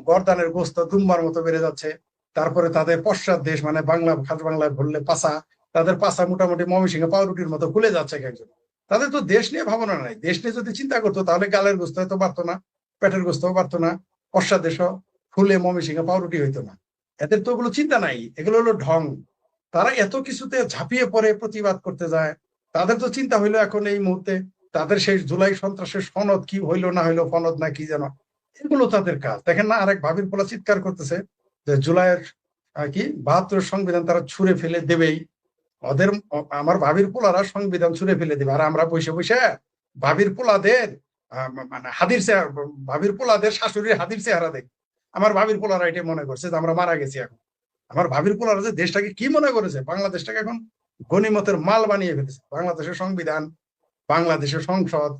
গর্দানের গোস্ত দুম্বার মতো বেড়ে যাচ্ছে। তারপরে তাদের পশ্চাৎ দেশ, মানে বাংলা, খাস বাংলায় বললে পাছা, তাদের পাছা মোটামুটি ময়মনসিংহে পাউরুটির মতো খুলে যাচ্ছে এক একজন। তাদের তো দেশ নিয়ে ভাবনা নাই। দেশ নিয়ে যদি চিন্তা করতো তাহলে গালের গোস্ত হয়তো পারতো না, পেটের গোস্ত পারতো না, পশ্চাৎ দেশ ফুলে ময়মনসিংহে পাউরুটি হইতো না। এদের তো ওগুলো চিন্তা নাই, এগুলো হলো ঢং। তারা এত কিছুতে ঝাঁপিয়ে পড়ে প্রতিবাদ করতে যায়। তাদের তো চিন্তা হইলো এখন এই মুহূর্তে তাদের সেই জুলাই সন্ত্রাসের সনদ কি হইলো না হইলো, ফনদ না কি যেন, এগুলো তাদের কাজ। দেখেন না, আরেক ভাবির পোলা চিৎকার করতেছে যে জুলাইয়ের কি 72 সংবিধান তারা ছুঁড়ে ফেলে দেবেই। ওদের, আমার ভাবির পোলারা সংবিধান ছুঁড়ে ফেলে দেবে, আর আমরা বসে বসে ভাবির পোলাদের মানে হাদির চেহারা, ভাবির পোলাদের শাশুড়ির হাদির চেহারা দেখ। আমার ভাবির পোলারা এটা মনে করছে যে আমরা মারা গেছি এখন। আমার ভাবির পোলারা যে দেশটাকে কি মনে করেছে, বাংলাদেশটাকে এখন গনিমতের মাল বানিয়ে ফেলেছে। বাংলাদেশের সংবিধান, বাংলাদেশের সংসদ,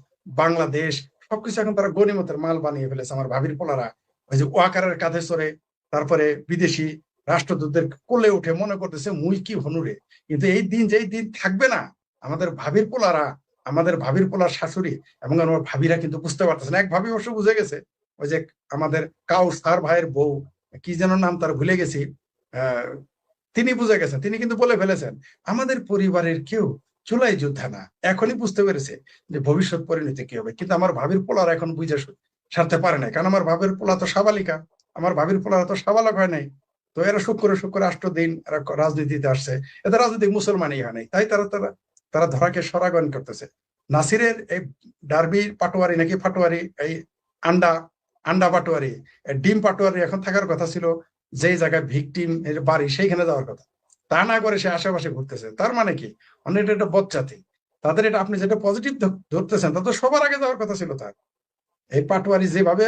বাংলাদেশ, সবকিছু এখন তারা গনিমতের মাল বানিয়ে ফেলেছে আমার ভাবির পোলারা। ওই যে ওয়াকারের কাঁধে চড়ে, তারপরে বিদেশি রাষ্ট্রদূতদের কোলে উঠে মনে করতেছে মুই কি হনুরে। কিন্তু এই দিন, যেই দিন থাকবে না, আমাদের ভাবির পোলারা, আমাদের ভাবির পোলার শাশুড়ি এবং আমার ভাবিরা কিন্তু বুঝতে পারতেছে না। এক ভাবি অবশ্য বুঝে গেছে, ওই যে আমাদের কাউসার ভাইয়ের বউ, কি যেন নাম তার ভুলে গেছি, আহ তিনি বুঝে গেছেন, তিনি কিন্তু বলে ফেলেছেন আমাদের পরিবারের কেউ জুলাই যোদ্ধা না। এখনই বুঝতে পেরেছে যে ভবিষ্যৎ পরিণতি কি হবে। কিন্তু আমার ভাবির পোলার এখন বুঝে সারতে পারে নাই, কারণ আমার ভাবির পোলা তো সাবালিকা, আমার ভাবির পোলারা তো সাবালক হয় নাই। তো এরা শুক্রে শুক্রে দিন এরা রাজনীতিতে আসছে, এদের রাজনীতি মুসলমানই হয় নাই, তাই তারা তারা তারা ধরাকে সরাগন করতেছে। নাসিরের এই ডার্বি পাটোয়ারি নাকি ফাটোয়ারি, এই আন্ডা আন্ডা পাটোয়ারি, ডিম পাটোয়ারি এখন থাকার কথা ছিল যেই জায়গায় ভিকটিম এর বাড়ি, সেইখানে যাওয়ার কথা। তা না করে সে আশেপাশে ঘুরতেছে। তার মানে কি, অনেক এটা বজ্জাতি। তাদের এটা আপনি যেটা পজিটিভ ধরতেছেন, তা তো সবার আগে যাওয়ার কথা ছিল তার। এই পাটোয়ারি যেভাবে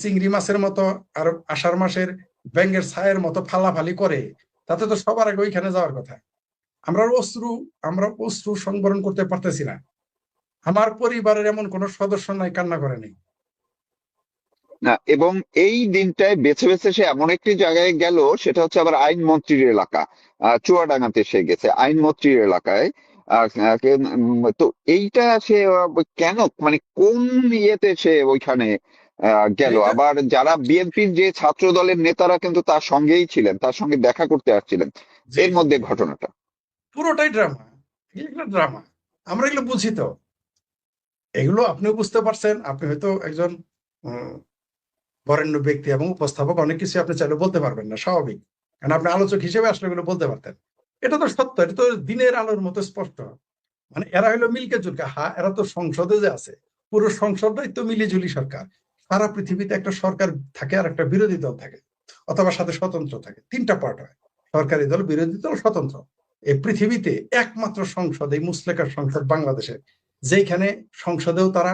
চিংড়ি মাছের মতো আর আষাঢ় মাসের ব্যাঙের ছায়ের মতো ফালাফালি করে, তাতে তো সবার আগে ওইখানে যাওয়ার কথা। আমরা অশ্রু সংবরণ করতে পারতেছি না। আমার পরিবারের এমন কোন সদস্য নাই কান্না করেনি। না, এবং এই দিনটায় বেছে বেছে সে এমন একটি জায়গায় গেল, সেটা হচ্ছে আবার আইনমন্ত্রীর এলাকা। চুয়াডাঙ্গাতে সে গেছে আইনমন্ত্রীর এলাকায়। তো এইটা সে কেন, মানে কোন ইয়েতে সে ওইখানে গেল? এইটা আবার যারা বিএনপির যে ছাত্র দলের নেতারা কিন্তু তার সঙ্গেই ছিলেন, তার সঙ্গে দেখা করতে আসছিলেন। জি এর জি মধ্যে জি, ঘটনাটা পুরোটাই ড্রামা। এগুলো ড্রামা, আমরা এগুলো বুঝি তো। এগুলো আপনিও বুঝতে পারছেন, আপনি হয়তো একজন বরেণ্য ব্যক্তি এবং উপস্থাপক, অনেক কিছু আপনি চাইলে বলতে পারবেন না, স্বাভাবিক। কারণ আপনি আলোচক হিসেবে আসলে এগুলো বলতে পারতেন। এটা তো সত্য, এটা তো দিনের আলোর মতো স্পষ্ট। মানে এরা হলো মিলকে জুলকে, হ্যাঁ এরা তো সংসদে যে আছে, পুরো সংসদটাই তো মিলিজুলি সরকার। সারা পৃথিবীতে একটা সরকার থাকে আর একটা বিরোধী দল থাকে, অথবা সাথে স্বতন্ত্র থাকে, তিনটা পার্ট হয়, সরকারি দল, বিরোধী দল, স্বতন্ত্র। এই পৃথিবীতে একমাত্র সংসদ এই মুসলেকার সংসদ বাংলাদেশে, যেখানে সংসদেও তারা,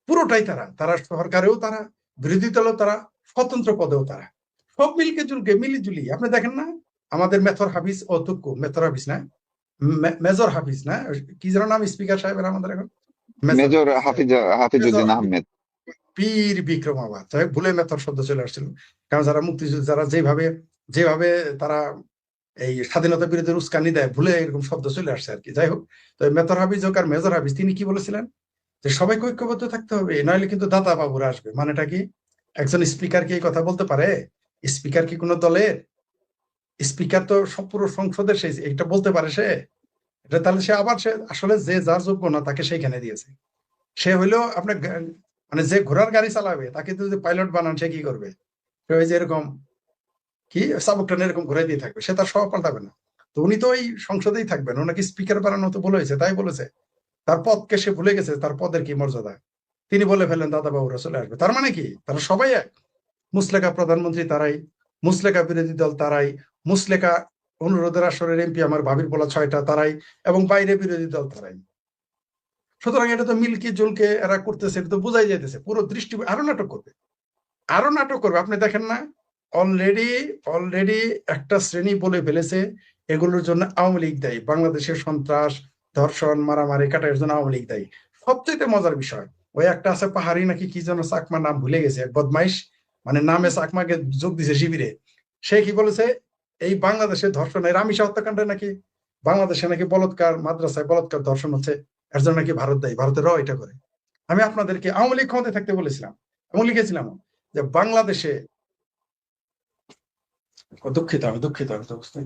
পুরোটাই তারা, তারা সরকারেও তারা, বিরোধী দলেও তারা, স্বতন্ত্র পদেও তারা, সব মিলকে জুলকে মিলিজুলি। আপনি দেখেন না, আমাদের মেথর হাফিজ অতুক্য, মেথর হাফিজ না, মেজর হাফিজ না, কি যেন নাম স্পিকার সাহেবের আমাদের এখন, মেজর মেজর হাফিজ, মেজর হাফিজউদ্দিন হাফিজ, আহমেদ। বীর বিক্রমাবাদ, ভুলে মেথর শব্দ চলে আসছিল। কারণ যারা মুক্তিযুদ্ধ, যারা যেভাবে যেভাবে তারা এই স্বাধীনতা বিরোধী উস্কানি দেয়, ভুলে এরকম শব্দ চলে আসছে আর কি। যাই হোক, তো মেথর হাফিজ হোক আর মেজর হাফিজ, তিনি কি বলেছিলেন যে সবাইকে ঐক্যবদ্ধ থাকতে হবে, নইলে কিন্তু দাদা বাবুরা আসবে। মানেটা কি, একজন স্পিকার কি এই কথা বলতে পারে? স্পিকার কি কোনো দলের স্পিকার? তো সব পুরো সংসদের সে এইটা বলতে পারে সে? এটা তাহলে সে আবার সে আসলে যে যার যোগ্য না তাকে সেইখানে দিয়েছে। সে হইলো আপনার মানে যে ঘোড়ার গাড়ি চালাবে তাকে যদি পাইলট বানান, সে কি করবে? সে ওই যে এরকম কি চাবুকটা এরকম ঘুরাই দিয়ে থাকবে, সে তার সব পাল্টাবে না। তো উনি তো ওই সংসদেই থাকবেন, ওনাকে স্পিকার বানানো তো ভুল হয়েছে, তাই বলেছে। তার পদকে সে ভুলে গেছে, তার পদের কি মর্যাদা। তিনি বলে ফেলেন দাদা বাবুরা চলে আসবে। তার মানে কি, তারা সবাই এক। মুসলেকা প্রধানমন্ত্রী তারাই, মুসলেকা বিরোধী দল তারাই, মুসলেকা অনুরোধের আসরের এমপি আমার ভাবির বলা 6টা তারাই, এবং বাইরে বিরোধী দল তারাই। সুতরাং এটা তো মিল্কি জুলকে এরা করতেছে, এটা তো বোঝাই যাইতেছে পুরো দৃষ্টি আরো নাটক করবে, আরো নাটক করবে। আপনি দেখেন না, অলরেডি অলরেডি একটা শ্রেণী বলে ফেলেছে এগুলোর জন্য আওয়ামী লীগ দায়ী, বাংলাদেশের সন্ত্রাস, ধর্ষণ, মারামারি কাটার জন্য আওয়ামী লীগ দায়ী। সবচেয়ে মজার বিষয়, ওই একটা আছে পাহাড়ি নাকি কি যেন চাকমা, নাম ভুলে গেছে, এক বদমাইশ, মানে নামে চাকমাকে যোগ দিছে শিবিরে। সে কি বলেছে, এই বাংলাদেশে ধর্ষণ, এই রামিসা হত্যাকাণ্ডে নাকি বাংলাদেশে নাকি বলৎকার, মাদ্রাসায় বলৎকার ধর্ষণ হচ্ছে, এর জন্য নাকি ভারত দায়ী, ভারতের এটা করে। আমি আপনাদেরকে আওয়ামী লীগ ক্ষমতায় থাকতে বলেছিলাম এবং লিখেছিলাম যে বাংলাদেশে, দুঃখিত আমি তো বুঝতে,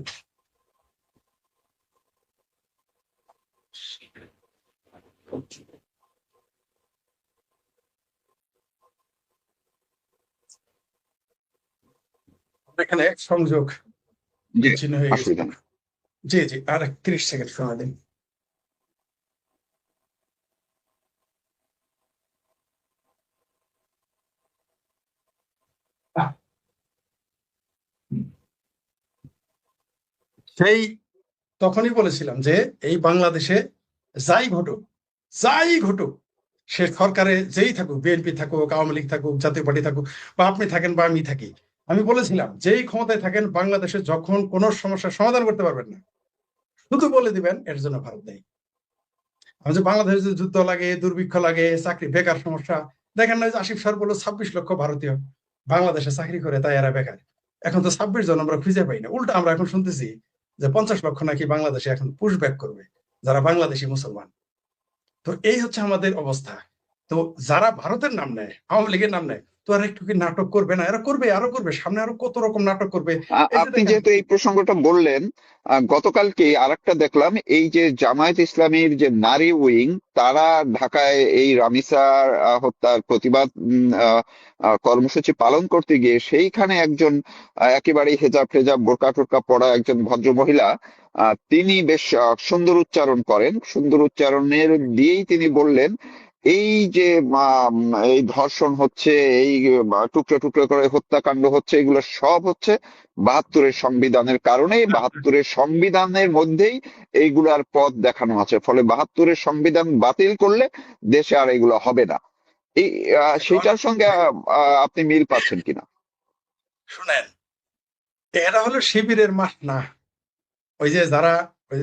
এখানে সংযোগ জি, বিচ্ছিন্ন হয়ে গেছে। অসুবিধা নেই। জি জি, আর 30 সেকেন্ড সময় দিন। সেই তখনই বলেছিলাম যে এই বাংলাদেশে যাই ঘটুক, যাই ঘটুক, সে সরকারে যেই থাকুক, বিএনপি থাকুক, আওয়ামী লীগ থাকুক, জাতীয় পার্টি থাকুক, বা আপনি থাকেন বা আমি থাকি, আমি বলেছিলাম যেই ক্ষমতায় থাকেন বাংলাদেশে যখন কোনো সমস্যার সমাধান করতে পারবেন না, শুধু বলে দিবেন এর জন্য ভারত নেই। আমি যে বাংলাদেশে যদি যুদ্ধ লাগে, দুর্ভিক্ষ লাগে, চাকরি বেকার সমস্যা, দেখেন না যে আসিফ স্যার বললো 26 লক্ষ ভারতীয় বাংলাদেশে চাকরি করে, তাই এরা বেকার। এখন তো 26 জন আমরা খুঁজে পাই না, উল্টা আমরা এখন শুনতেছি যে 50 লক্ষ নাকি বাংলাদেশে এখন পুশব্যাক করবে যারা বাংলাদেশি মুসলমান। তো এই হচ্ছে আমাদের অবস্থা। তো যারা ভারতের নাম নেয়, আওয়ামী লীগের নাম নেয়, তো আর একটু কি নাটক করবে না? এরা করবে, আরো করবে, সামনে আরো কত রকম নাটক করবে। এই যে আপনি দেখেন, যেহেতু এই প্রসঙ্গটা বললেন, গতকালকে আরেকটা দেখলাম, এই যে জামায়াত ইসলামীর যে নারী উইং, তারা ঢাকায় এই রামিসার হত্যার প্রতিবাদ কর্মসূচি পালন করতে গিয়ে সেইখানে একজন একেবারেই হেজাব টেজাব বোরকা টোরকা পরা একজন ভদ্র মহিলা, তিনি বেশ সুন্দর উচ্চারণ করেন, সুন্দর উচ্চারণের দিয়েই তিনি বললেন এই যে এই ধর্ষণ হচ্ছে, এই টুকরো টুকরো করে হত্যাকাণ্ড হচ্ছে, এগুলো সব হচ্ছে 72-এর সংবিধানের কারণে। 72-এর সংবিধানের মধ্যেই এইগুলার পথ দেখানো আছে, ফলে 72-এর সংবিধান বাতিল করলে দেশে আর এগুলো হবে না। এই সেটার সঙ্গে আপনি মিল পাচ্ছেন কিনা? শুনেন, এরা হলো শিবিরের মাঠ না। ওই যে যারা ওই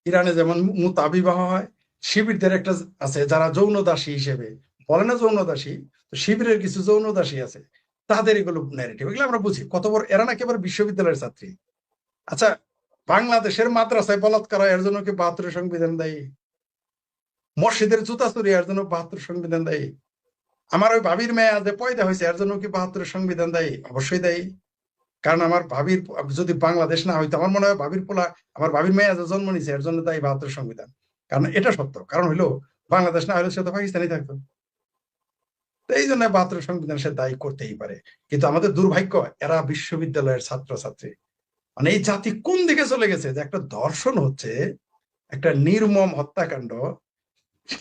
ইরানে যেমন মুতা বিবাহ হয়, শিবিরদের একটা আছে যারা যৌন দাসী হিসেবে, বলে না যৌন দাসী, তো শিবিরের কিছু যৌন দাসী আছে, তাদের এগুলো ন্যারেটিভ, এগুলো আমরা বুঝি কত বড়। এরা না একেবারে বিশ্ববিদ্যালয়ের ছাত্রী। আচ্ছা, বাংলাদেশের মাদ্রাসায় বলাৎকার হয়, এর জন্য কি 72-এর সংবিধান দায়ী? মসজিদের জুতা চুরি এর জন্য 72-এর সংবিধান দায়ী? আমার ওই ভাবির মেয়ে যে পয়দা হয়েছে, এর জন্য কি 72-এর সংবিধান দায়ী? অবশ্যই দায়ী। কারণ আমার ভাবির যদি বাংলাদেশ না হইতো, আমার মনে হয় ভাবির পোলা, আমার ভাবির মেয়ে যে জন্ম নিছে, এর জন্য দায়ী 72-এর সংবিধান। কারণ এটা সত্য, কারণ হইলো বাংলাদেশ না হলে সে তো পাকিস্তানি থাকতো। তো এই জন্য 72-এর সংবিধান সে দায়ী করতেই পারে। কিন্তু আমাদের দুর্ভাগ্য, এরা বিশ্ববিদ্যালয়ের ছাত্রছাত্রী। মানে এই জাতি কোন দিকে চলে গেছে যে একটা ধর্ষণ হচ্ছে, একটা নির্মম হত্যাকাণ্ড,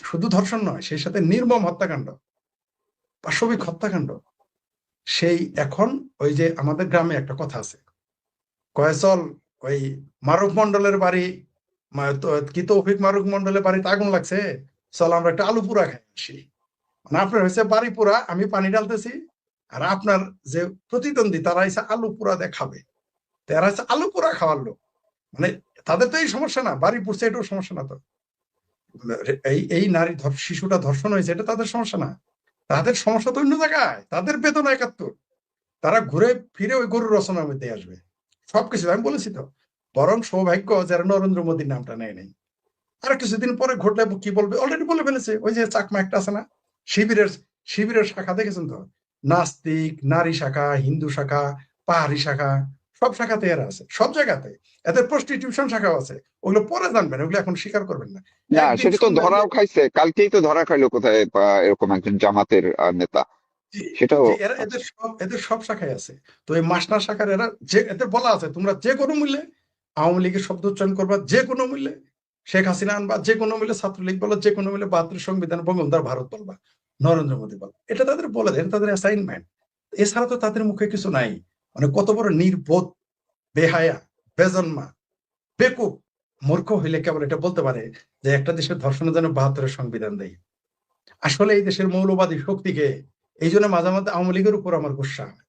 শুধু ধর্ষণ নয়, সেই সাথে নির্মম হত্যাকাণ্ড, পাশবিক হত্যাকাণ্ড। সেই এখন ওই যে আমাদের গ্রামে একটা কথা আছে, কয় চল ওই মারুফ মন্ডলের বাড়ি, কি তৌফিক মারুফ মন্ডলের বাড়িতে আগুন লাগছে, চল আমরা একটা আলু পোড়া খাই আসি। মানে আপনার হয়েছে বাড়ি পোড়া, আমি পানি ঢালতেছি, আর আপনার যে প্রতিদ্বন্দ্বী তারা এসে আলু পোড়া দিয়ে খাবে, তারা হচ্ছে আলু পোড়া খাওয়ার লোক। মানে তাদের তো এই সমস্যা না, বাড়ি পুড়ছে এটাও সমস্যা না। তো এই এই নারী শিশুটা ধর্ষণ হয়েছে, এটা তাদের সমস্যা না। তাদের সমস্যা তো অন্য জায়গায়, তাদের বেতন 71। তারা ঘুরে ফিরে ওই গরুর রচনার মধ্যে আসবে সবকিছু। আমি বলেছি তো, বরং সৌভাগ্য যারা নরেন্দ্র মোদীর নামটা নেয় নেই। আর কিছুদিন পরে ঘটলে কি বলবে, অলরেডি বলে ফেলেছে। ওই যে চাকমা একটা আছে না, শিবিরের শিবিরের শাখা দেখেছেন তো, নাস্তিক, নারী শাখা, হিন্দু শাখা, পাহাড়ি শাখা, সব শাখাতে এরা আছে, সব জায়গাতে। এদের প্রস্টিটিউশন শাখাও আছে, ওগুলো পরে জানবেন, ওগুলো এখন স্বীকার করবেন না। না, একদিন সেটা তো শুনবেন যে ধরাও খাইছে, কালকেই তো ধরা খাইলো কোথায় এরকম একজন জামাতের নেতা, সেটাও এরা আছে। এদের সব শাখায় আছে। তো এই মাসনার শাখার এরা, যে এদের বলা আছে তোমরা যে কোনো মূল্যে আওয়ামী লীগের শব্দ উচ্চারণ করবা, যে কোনো মূল্যে শেখ হাসিনা আনবা, যে কোনো মূল্যে ছাত্রলীগ বলো, যে কোনো মূল্যে 72 সংবিধান বঙ্গবন্ধুর ভারত বলবা, নরেন্দ্র মোদী বল, এটা তাদের বলে দেয়, এটা তাদের অ্যাসাইনমেন্ট। এছাড়া তো তাদের মুখে কিছু নাই। মানে কত বড় নির্বোধ, বেহায়া, বেজন্মা, বেকুব মূর্খ হইলে কেবল এটা বলতে পারে যে একটা দেশের ধর্ষণের জন্য 72-এর সংবিধান দেয়। আসলে এই দেশের মৌলবাদী শক্তিকে, এই জন্য মাঝে মাঝে আওয়ামী লীগের উপর আমার গুসা হয়।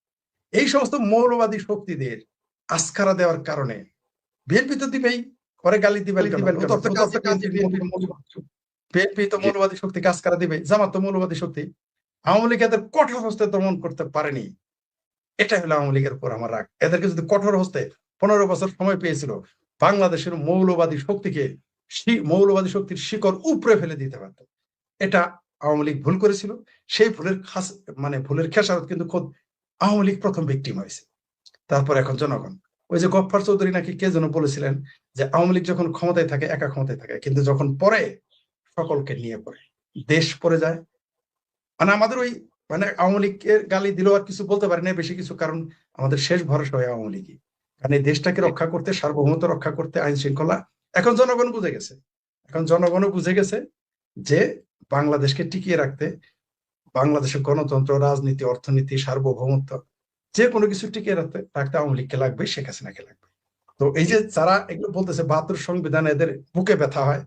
এই সমস্ত মৌলবাদী শক্তিদের আস্কারা দেওয়ার কারণে বিএনপি তো দিবেই, পরে গালি দিবেন বিএনপি তো মৌলবাদী শক্তিকে আস্কারা দিবে, জামাত তো মৌলবাদী শক্তি। আওয়ামী লীগ এদের কঠোর হস্তে দমন করতে পারেনি, এটা হলো আওয়ামী লীগের উপর আমার রাগ। এদেরকে যদি কঠোর হস্তে 15 বছর সময় পেয়েছিল বাংলাদেশের মৌলবাদী শক্তিকে, মৌলবাদী শক্তির শিকড় উপড়ে ফেলে দিতে পারত, এটা আওয়ামী লীগ ভুল করেছিল। সেই ভুলের ভুলের খেসারত কিন্তু খোদ আওয়ামী লীগ প্রথম ভিকটিম হয়েছে, তারপর এখন জনগণ। ওই যে গফফার চৌধুরী নাকি কে যেন বলেছিলেন যে আওয়ামী লীগ যখন ক্ষমতায় থাকে একা ক্ষমতায় থাকে, কিন্তু যখন পরে সকলকে নিয়ে পড়ে, দেশ পড়ে যায়। আমাদের ওই আওয়ামী লীগের গালি দিলেও আর কিছু বলতে পারি না বেশি কিছু, কারণ আমাদের শেষ ভরসা হয় আওয়ামী লীগই। কারণ এই দেশটাকে রক্ষা করতে, সার্বভৌমত্ব রক্ষা করতে, আইন শৃঙ্খলা, এখন জনগণ বুঝে গেছে, যে বাংলাদেশকে টিকিয়ে রাখতে, বাংলাদেশের গণতন্ত্র, রাজনীতি, অর্থনীতি, সার্বভৌমত্ব, যে কোনো কিছু টিকিয়ে রাখতে আওয়ামী লীগকে লাগবে, শেখ হাসিনাকে লাগবে। তো এই যে যারা এগুলো বলতেছে 72 সংবিধান এদের বুকে ব্যথা হয়,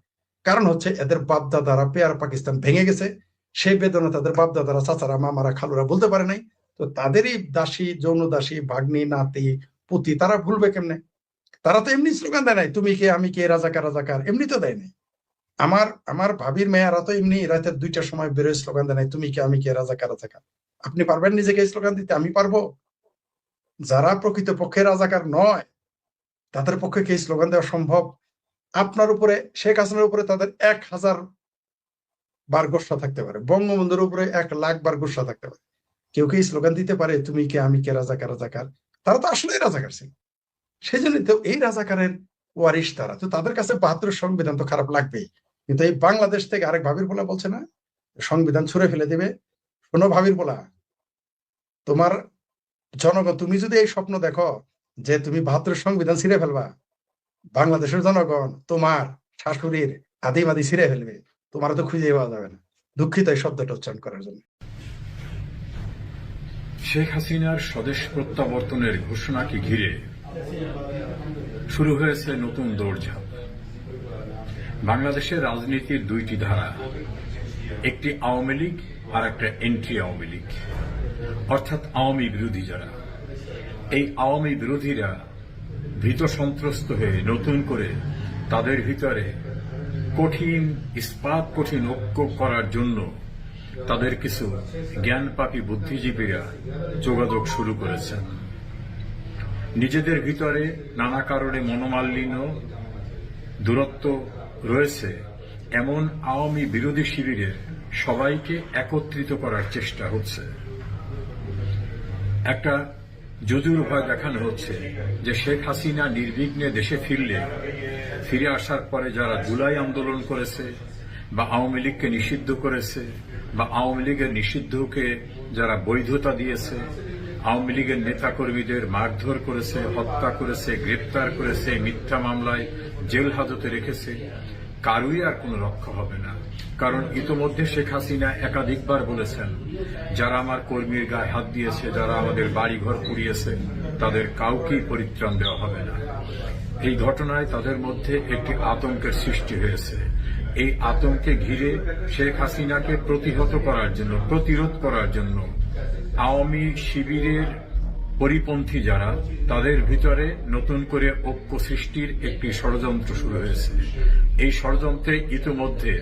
কারণ হচ্ছে এদের বাপদাদারা পেয়ার পাকিস্তান ভেঙে গেছে, সেই বেদনা তাদের বাপদাদারা, চাচারা, মামারা, খালুরা বলতে পারে নাই। তো তাদেরই দাসী, যৌন দাসী, ভাগ্নি, নাতি, পুতি তারা ভুলবে কেমনে? তারা তো এমনি স্লোগান দেয় নাই, তুমি কে আমি কে, রাজাকার রাজাকার, এমনি তো দেয় নাই। আমার ভাবির মেয়েরা তো এমনি রাতের 2টার সময় বেরোয় স্লোগান দেয় নাই, তুমি কে আমি কে, রাজাকার রাজাকার। আপনি পারবেন নিজেকে স্লোগান দিতে? আমি পারবো? যারা প্রকৃত পক্ষে রাজাকার নয় তাদের পক্ষে কি স্লোগান দেওয়া সম্ভব? আপনার উপরে, শেখ হাসিনার উপরে তাদের 1000 বার গোসা থাকতে পারে, বঙ্গবন্ধুর উপরে 1,00,000 বার গোসা থাকতে পারে, কেউ কি স্লোগান দিতে পারে তুমি কে আমি কে, রাজাকার রাজাকার? তারা তো আসলে রাজাকার ছিল, সেই জন্য তো এই রাজাকারের ওয়ারিশ তারা। তো তাদের কাছে 72 সংবিধান তো খারাপ লাগবেই, কিন্তু এই বাংলাদেশ থেকে আরেক ভাবির বলা বলছে না সংবিধান ছুঁড়ে ফেলে দিবে। শোনো ভাবির বলা, তোমার জনগণ, তুমি যদি এই স্বপ্ন দেখো যে তুমি 72 সংবিধান ছিঁড়ে ফেলবা, বাংলাদেশের জনগণ তোমার শাশুড়ির আদিমাদি ছিঁড়ে ফেলবে, তোমার তো খুঁজে পাওয়া যাবে না। দুঃখিত এই শব্দটা উচ্চারণ করার জন্য। শেখ হাসিনার স্বদেশ প্রত্যাবর্তনের ঘোষণাকে ঘিরে শুরু হয়েছে নতুন দৌড়ঝাঁপ। বাংলাদেশের রাজনীতির 2টি ধারা, একটি আওয়ামী লীগ আর একটা এন্ট্রি আওয়ামী লীগ, অর্থাৎ আওয়ামী বিরোধী যারা। এই আওয়ামী বিরোধীরা ভীত সন্ত্রস্ত হয়ে নতুন করে তাদের ভিতরে ইস্পাত কঠিন ঐক্য করার জন্য তাদের কিছু জ্ঞানপাপী বুদ্ধিজীবীরা যোগাযোগ শুরু করেছেন। নিজেদের ভিতরে নানা কারণে মনোমালিন্য, দূরত্ব রয়েছে এমন আওয়ামী বিরোধী শিবিরের সবাইকে একত্রিত করার চেষ্টা হচ্ছে। একটা যজুর ভয় দেখানো হচ্ছে যে শেখ হাসিনা নির্বিঘ্নে দেশে ফিরে আসার পরে যারা জুলাই আন্দোলন করেছে বা আওয়ামী লীগকে নিষিদ্ধ করেছে বা আওয়ামী লীগের নিষিদ্ধকে যারা বৈধতা দিয়েছে, আওয়ামী লীগের নেতাকর্মীদের মারধর করেছে, হত্যা করেছে, গ্রেপ্তার করেছে, মিথ্যা মামলায় জেল হাজতে রেখেছে, কারুই আর কোনো রক্ষা হবে না। কারণ ইতোমধ্যে শেখ হাসিনা একাধিকবার বলেছেন, যারা আমার কর্মীর গায়ে হাত দিয়েছে, যারা আমাদের বাড়িঘর পুড়িয়েছে, তাদের কাউকেই পরিত্রাণ দেওয়া হবে না। এই ঘটনায় তাদের মধ্যে একটি আতঙ্কের সৃষ্টি হয়েছে। এই আতঙ্কে ঘিরে শেখ হাসিনাকে প্রতিরোধ করার জন্য আওয়ামী শিবিরের পরিপন্থী যারা, তাদের ভিতরে নতুন করে ঐক্য সৃষ্টির একটি ষড়যন্ত্র শুরু হয়েছে। এই ষড়যন্ত্রে ইতিমধ্যে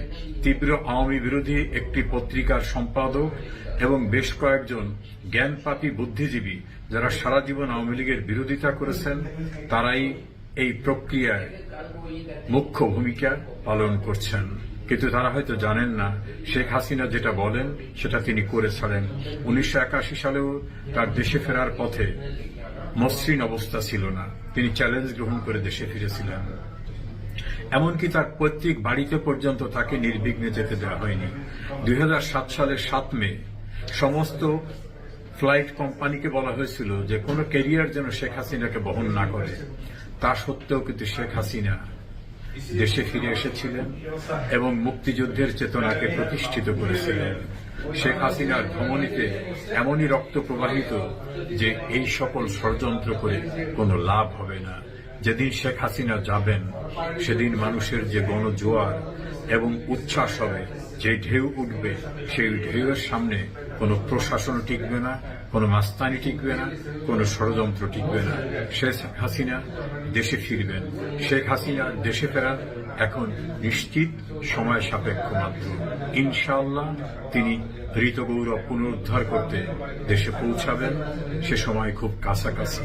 তীব্র আওয়ামী বিরোধী একটি পত্রিকার সম্পাদক এবং বেশ কয়েকজন জ্ঞানপাপী বুদ্ধিজীবী যারা সারা জীবন আওয়ামী লীগের বিরোধিতা করেছেন, তারাই এই প্রক্রিয়ায় মুখ্য ভূমিকা পালন করছেন। কিন্তু তারা হয়তো জানেন না শেখ হাসিনা যেটা বলেন সেটা তিনি করে ছাড়েন। 1981 সালেও তার দেশে ফেরার পথে মসৃণ অবস্থা ছিল না, তিনি চ্যালেঞ্জ গ্রহণ করে দেশে ফিরেছিলেন। এমনকি তার পৈতৃক বাড়িতে পর্যন্ত তাকে নির্বিঘ্নে যেতে দেওয়া হয়নি। 2007 সালের 7 মে সমস্ত ফ্লাইট কোম্পানিকে বলা হয়েছিল যে কোনো ক্যারিয়ার যেন শেখ হাসিনাকে বহন না করে। তা সত্ত্বেও কিন্তু শেখ হাসিনা দেশে ফিরে এসেছিলেন এবং মুক্তিযুদ্ধের চেতনাকে প্রতিষ্ঠিত করেছিলেন। শেখ হাসিনার ধমনীতে এমনই রক্ত প্রবাহিত যে এই সকল ষড়যন্ত্র করে কোনো লাভ হবে না। যেদিন শেখ হাসিনা যাবেন সেদিন মানুষের যে গণজোয়ার এবং উচ্ছ্বাস হবে, যে ঢেউ উঠবে, সেই ঢেউয়ের সামনে কোনো প্রশাসন টিকবে না, কোনো মাস্তানি টিকবে না, কোনো ষড়যন্ত্র টিকবে না। শেখ হাসিনা দেশে ফিরবেন। শেখ হাসিনা দেশে ফেরার এখন নিশ্চিত সময় সাপেক্ষ মাত্র। ইনশাআল্লাহ তিনি হৃত গৌরব পুনরুদ্ধার করতে দেশে পৌঁছাবেন। সে সময় খুব কাছাকাছি।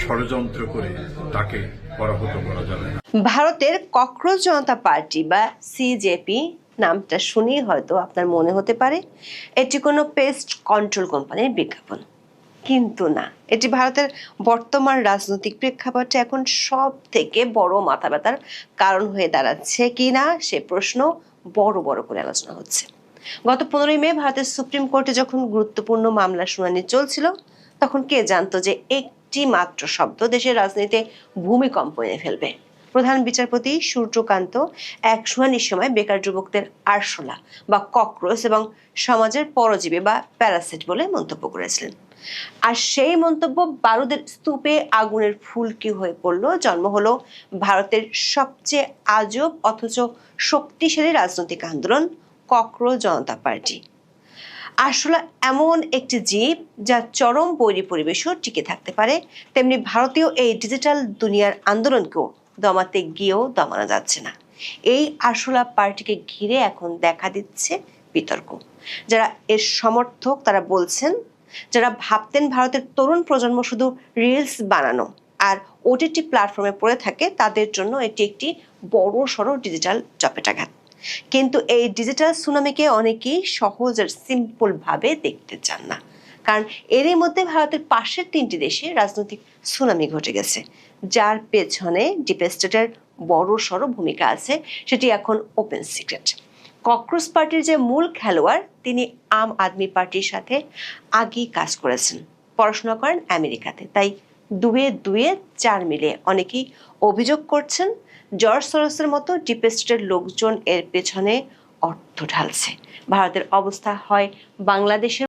ষড়যন্ত্র করে তাকে পরাভূত করা যাবে না। ভারতের ককরোচ জনতা পার্টি বা সিজেপি নামটা শুনেই হয়তো আপনার মনে হতে পারে এটি কোনো পেস্ট কন্ট্রোল কোম্পানির বিজ্ঞাপন, কিন্তু না, এটি ভারতের বর্তমান রাজনৈতিক প্রেক্ষাপটে এখন সব থেকে বড় মাথা ব্যথার কারণ হয়ে দাঁড়াচ্ছে কিনা সে প্রশ্ন বড় বড় করে আলোচনা হচ্ছে। গত 15 মে ভারতের সুপ্রিম কোর্টে যখন গুরুত্বপূর্ণ মামলার শুনানি চলছিল, তখন কে জানতো যে একটি মাত্র শব্দ দেশের রাজনীতিতে ভূমিকম্প এনে ফেলবে। প্রধান বিচারপতি সূর্যকান্ত এক শুনানির সময় বেকার যুবকদের আরশোলা বা ককরোচ এবং সমাজের পরজীবী বা প্যারাসাইট বলে মন্তব্য করেছিলেন। আর সেই মন্তব্য বারুদের স্তূপে আগুনের ফুলকি হয়ে পড়ল। জন্ম হলো ভারতের সবচেয়ে আজব অথচ শক্তিশালী রাজনৈতিক আন্দোলন ককরোচ জনতা পার্টি। আসলে এমন একটি জীব যা চরম বৈরী পরিবেশও টিকে থাকতে পারে, তেমনি ভারতীয় এই ডিজিটাল দুনিয়ার আন্দোলনকেও দমাতে গিয়েও দমানো যাচ্ছে না। এই আরশোলা পার্টিকে ঘিরে এখন দেখা দিচ্ছে বিতর্ক। যারা এর সমর্থক তারা বলছেন, যারা ভাবতেন ভারতের তরুণ প্রজন্ম শুধু রিলস বানানো আর ওটিটি প্ল্যাটফর্মে পড়ে থাকে, তাদের জন্য এটি একটি বড় সড়ো ডিজিটাল চপেটাঘাত। কিন্তু এই ডিজিটাল সুনামিকে অনেকেই সহজ আর সিম্পল ভাবে দেখতে চান না, কারণ এরই মধ্যে ভারতের পাশের 3টি দেশে রাজনৈতিক সুনামি ঘটে গেছে, যার পেছনে ডিপ স্টেটের বড় সড়ো ভূমিকা আছে, সেটি এখন ওপেন সিক্রেট। ককরোচ পার্টির যে মূল খেলোয়াড়, তিনি আম আদমি পার্টির সাথে আগেই কাজ করেছেন, পড়াশোনা করেন আমেরিকাতে। তাই 2-2 4 মিলে অনেকেই অভিযোগ করছেন জর্জ সরোসের মতো ডিপ স্টেটের লোকজন এর পেছনে অর্থ ঢালছে। ভারতের অবস্থা হয় বাংলাদেশের